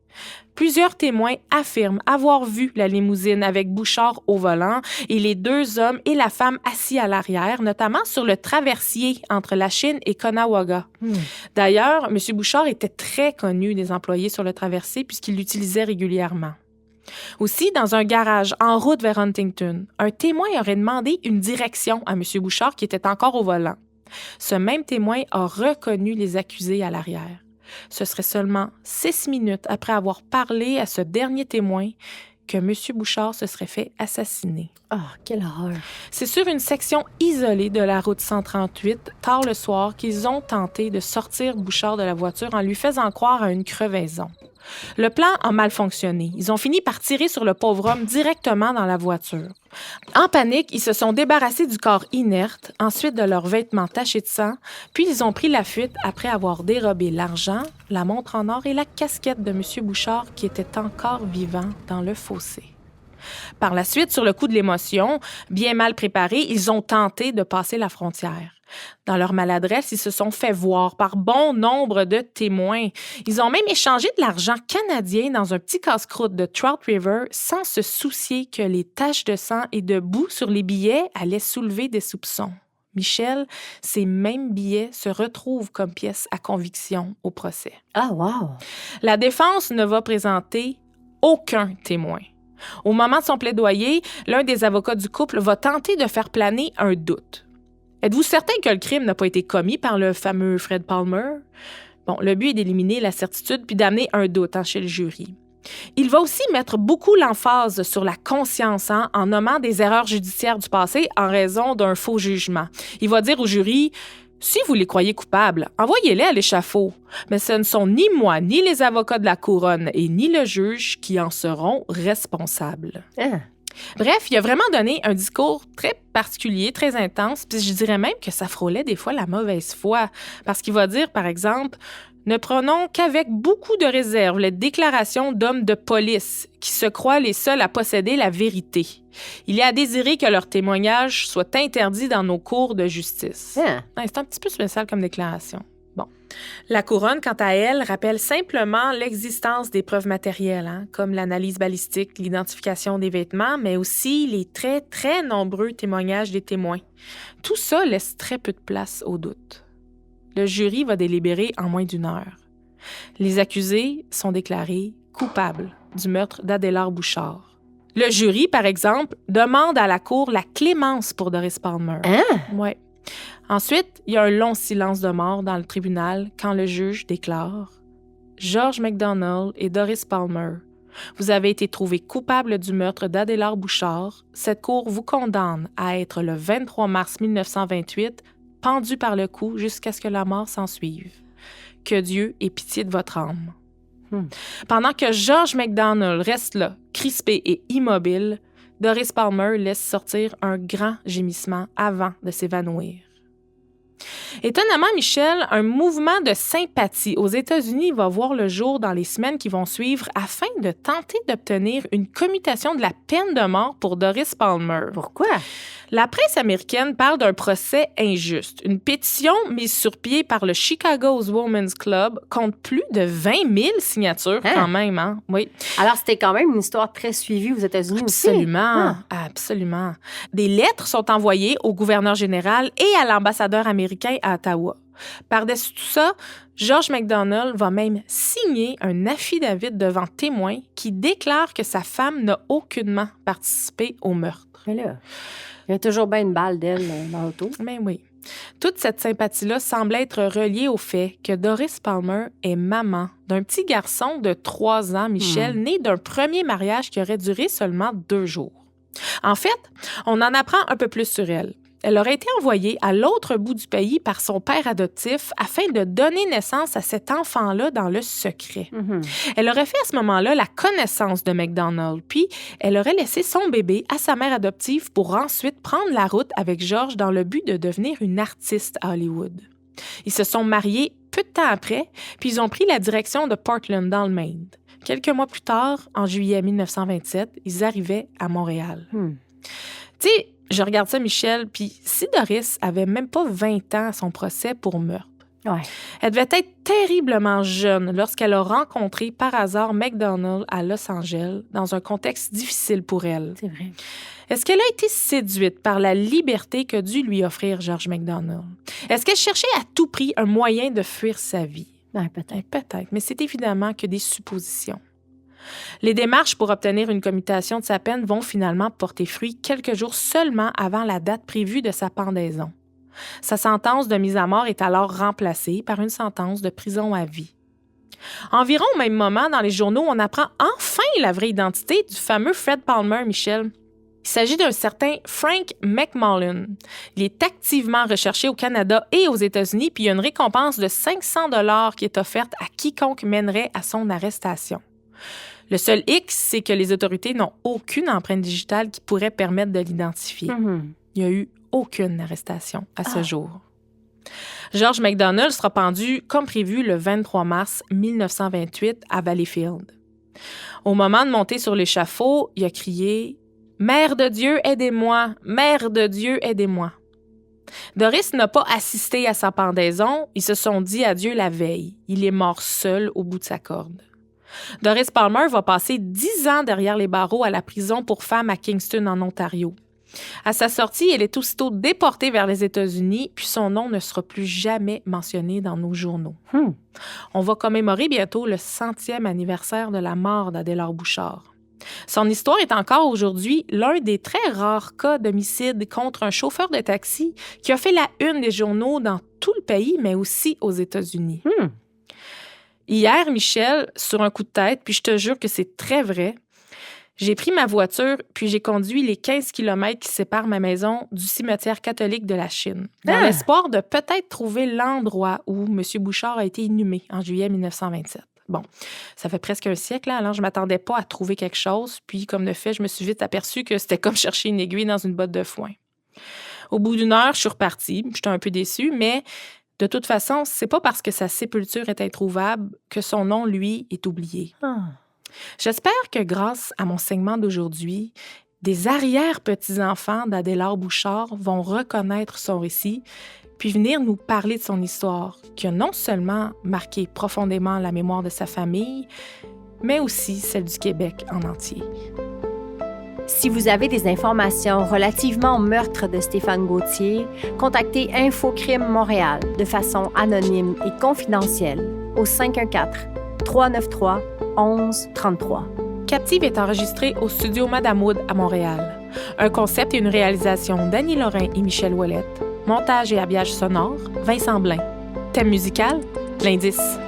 Plusieurs témoins affirment avoir vu la limousine avec Bouchard au volant et les 2 hommes et la femme assis à l'arrière, notamment sur le traversier entre la Chine et Conawaga. D'ailleurs, M. Bouchard était très connu des employés sur le traversier puisqu'il l'utilisait régulièrement. Aussi, dans un garage en route vers Huntington, un témoin aurait demandé une direction à M. Bouchard qui était encore au volant. Ce même témoin a reconnu les accusés à l'arrière. Ce serait seulement 6 minutes après avoir parlé à ce dernier témoin que M. Bouchard se serait fait assassiner. Oh, quelle horreur! C'est sur une section isolée de la route 138, tard le soir, qu'ils ont tenté de sortir Bouchard de la voiture en lui faisant croire à une crevaison. Le plan a mal fonctionné. Ils ont fini par tirer sur le pauvre homme directement dans la voiture. En panique, ils se sont débarrassés du corps inerte, ensuite de leurs vêtements tachés de sang, puis ils ont pris la fuite après avoir dérobé l'argent, la montre en or et la casquette de M. Bouchard qui était encore vivant dans le fossé. Par la suite, sur le coup de l'émotion, bien mal préparés, ils ont tenté de passer la frontière. Dans leur maladresse, ils se sont fait voir par bon nombre de témoins. Ils ont même échangé de l'argent canadien dans un petit casse-croûte de Trout River sans se soucier que les taches de sang et de boue sur les billets allaient soulever des soupçons. Michel, ces mêmes billets se retrouvent comme pièces à conviction au procès. Ah, wow! La défense ne va présenter aucun témoin. Au moment de son plaidoyer, l'un des avocats du couple va tenter de faire planer un doute. Êtes-vous certain que le crime n'a pas été commis par le fameux Fred Palmer? Le but est d'éliminer la certitude puis d'amener un doute chez le jury. Il va aussi mettre beaucoup l'emphase sur la conscience en nommant des erreurs judiciaires du passé en raison d'un faux jugement. Il va dire au jury « Si vous les croyez coupables, envoyez-les à l'échafaud. Mais ce ne sont ni moi, ni les avocats de la couronne et ni le juge qui en seront responsables. » Bref, il a vraiment donné un discours très particulier, très intense, puis je dirais même que ça frôlait des fois la mauvaise foi, parce qu'il va dire, par exemple, « Ne prenons qu'avec beaucoup de réserve les déclarations d'hommes de police qui se croient les seuls à posséder la vérité. Il est à désirer que leur témoignage soit interdit dans nos cours de justice. » C'est un petit peu spécial comme déclaration. La couronne, quant à elle, rappelle simplement l'existence des preuves matérielles, comme l'analyse balistique, l'identification des vêtements, mais aussi les très, très nombreux témoignages des témoins. Tout ça laisse très peu de place au doute. Le jury va délibérer en moins d'1 heure. Les accusés sont déclarés coupables du meurtre d'Adélard Bouchard. Le jury, par exemple, demande à la cour la clémence pour Doris Palmer. Ouais. Ensuite, il y a un long silence de mort dans le tribunal quand le juge déclare « George McDonald et Doris Palmer, vous avez été trouvés coupables du meurtre d'Adélard Bouchard. Cette cour vous condamne à être le 23 mars 1928 pendu par le cou jusqu'à ce que la mort s'ensuive. Que Dieu ait pitié de votre âme. » Pendant que George McDonald reste là, crispé et immobile, Doris Palmer laisse sortir un grand gémissement avant de s'évanouir. Étonnamment, Michel, un mouvement de sympathie aux États-Unis va voir le jour dans les semaines qui vont suivre afin de tenter d'obtenir une commutation de la peine de mort pour Doris Palmer. Pourquoi? La presse américaine parle d'un procès injuste. Une pétition mise sur pied par le Chicago's Women's Club compte plus de 20 000 signatures quand même. Hein? Oui. Alors, c'était quand même une histoire très suivie aux États-Unis aussi. Absolument, absolument. Des lettres sont envoyées au gouverneur général et à l'ambassadeur américain à Ottawa. Par-dessus tout ça, George MacDonald va même signer un affidavit devant témoins qui déclare que sa femme n'a aucunement participé au meurtre. Mais là, il y a toujours bien une balle d'elle dans l'auto. Mais oui. Toute cette sympathie-là semble être reliée au fait que Doris Palmer est maman d'un petit garçon de 3 ans, Michel, né d'un premier mariage qui aurait duré seulement 2 jours. En fait, on en apprend un peu plus sur elle. Elle aurait été envoyée à l'autre bout du pays par son père adoptif afin de donner naissance à cet enfant-là dans le secret. Elle aurait fait à ce moment-là la connaissance de MacDonald, puis elle aurait laissé son bébé à sa mère adoptive pour ensuite prendre la route avec George dans le but de devenir une artiste à Hollywood. Ils se sont mariés peu de temps après, puis ils ont pris la direction de Portland dans le Maine. Quelques mois plus tard, en juillet 1927, ils arrivaient à Montréal. Tu sais, je regarde ça, Michel, puis si Doris avait même pas 20 ans à son procès pour meurtre, elle devait être terriblement jeune lorsqu'elle a rencontré par hasard MacDonald à Los Angeles dans un contexte difficile pour elle. C'est vrai. Est-ce qu'elle a été séduite par la liberté que dut lui offrir George MacDonald? Est-ce qu'elle cherchait à tout prix un moyen de fuir sa vie? Peut-être. Peut-être, mais c'est évidemment que des suppositions. Les démarches pour obtenir une commutation de sa peine vont finalement porter fruit quelques jours seulement avant la date prévue de sa pendaison. Sa sentence de mise à mort est alors remplacée par une sentence de prison à vie. Environ au même moment, dans les journaux, on apprend enfin la vraie identité du fameux Fred Palmer, Michel. Il s'agit d'un certain Frank McMullen. Il est activement recherché au Canada et aux États-Unis, puis il y a une récompense de 500 $ qui est offerte à quiconque mènerait à son arrestation. Le seul X, c'est que les autorités n'ont aucune empreinte digitale qui pourrait permettre de l'identifier. Il n'y a eu aucune arrestation à ce jour. George MacDonald sera pendu comme prévu le 23 mars 1928 à Valleyfield. Au moment de monter sur l'échafaud, il a crié « Mère de Dieu, aidez-moi! Mère de Dieu, aidez-moi! » Doris n'a pas assisté à sa pendaison. Ils se sont dit adieu la veille. Il est mort seul au bout de sa corde. Doris Palmer va passer 10 ans derrière les barreaux à la prison pour femmes à Kingston, en Ontario. À sa sortie, elle est aussitôt déportée vers les États-Unis, puis son nom ne sera plus jamais mentionné dans nos journaux. On va commémorer bientôt le 100e anniversaire de la mort d'Adélard Bouchard. Son histoire est encore aujourd'hui l'un des très rares cas d'homicide contre un chauffeur de taxi qui a fait la une des journaux dans tout le pays, mais aussi aux États-Unis. Hier, Michel, sur un coup de tête, puis je te jure que c'est très vrai, j'ai pris ma voiture puis j'ai conduit les 15 kilomètres qui séparent ma maison du cimetière catholique de la Chine, dans l'espoir de peut-être trouver l'endroit où M. Bouchard a été inhumé en juillet 1927. Bon, ça fait presque un siècle, alors je ne m'attendais pas à trouver quelque chose, puis comme de fait, je me suis vite aperçue que c'était comme chercher une aiguille dans une botte de foin. Au bout d'1 heure, je suis repartie, j'étais un peu déçue, mais de toute façon, c'est pas parce que sa sépulture est introuvable que son nom, lui, est oublié. J'espère que grâce à mon segment d'aujourd'hui, des arrière-petits-enfants d'Adélard Bouchard vont reconnaître son récit puis venir nous parler de son histoire, qui a non seulement marqué profondément la mémoire de sa famille, mais aussi celle du Québec en entier. Si vous avez des informations relativement au meurtre de Stéphane Gauthier, contactez Infocrime Montréal de façon anonyme et confidentielle au 514-393-1133. Captive est enregistré au studio Madame Wood à Montréal. Un concept et une réalisation d'Annie Lorrain et Michel Ouellette. Montage et habillage sonore, Vincent Blain. Thème musical, L'Indice.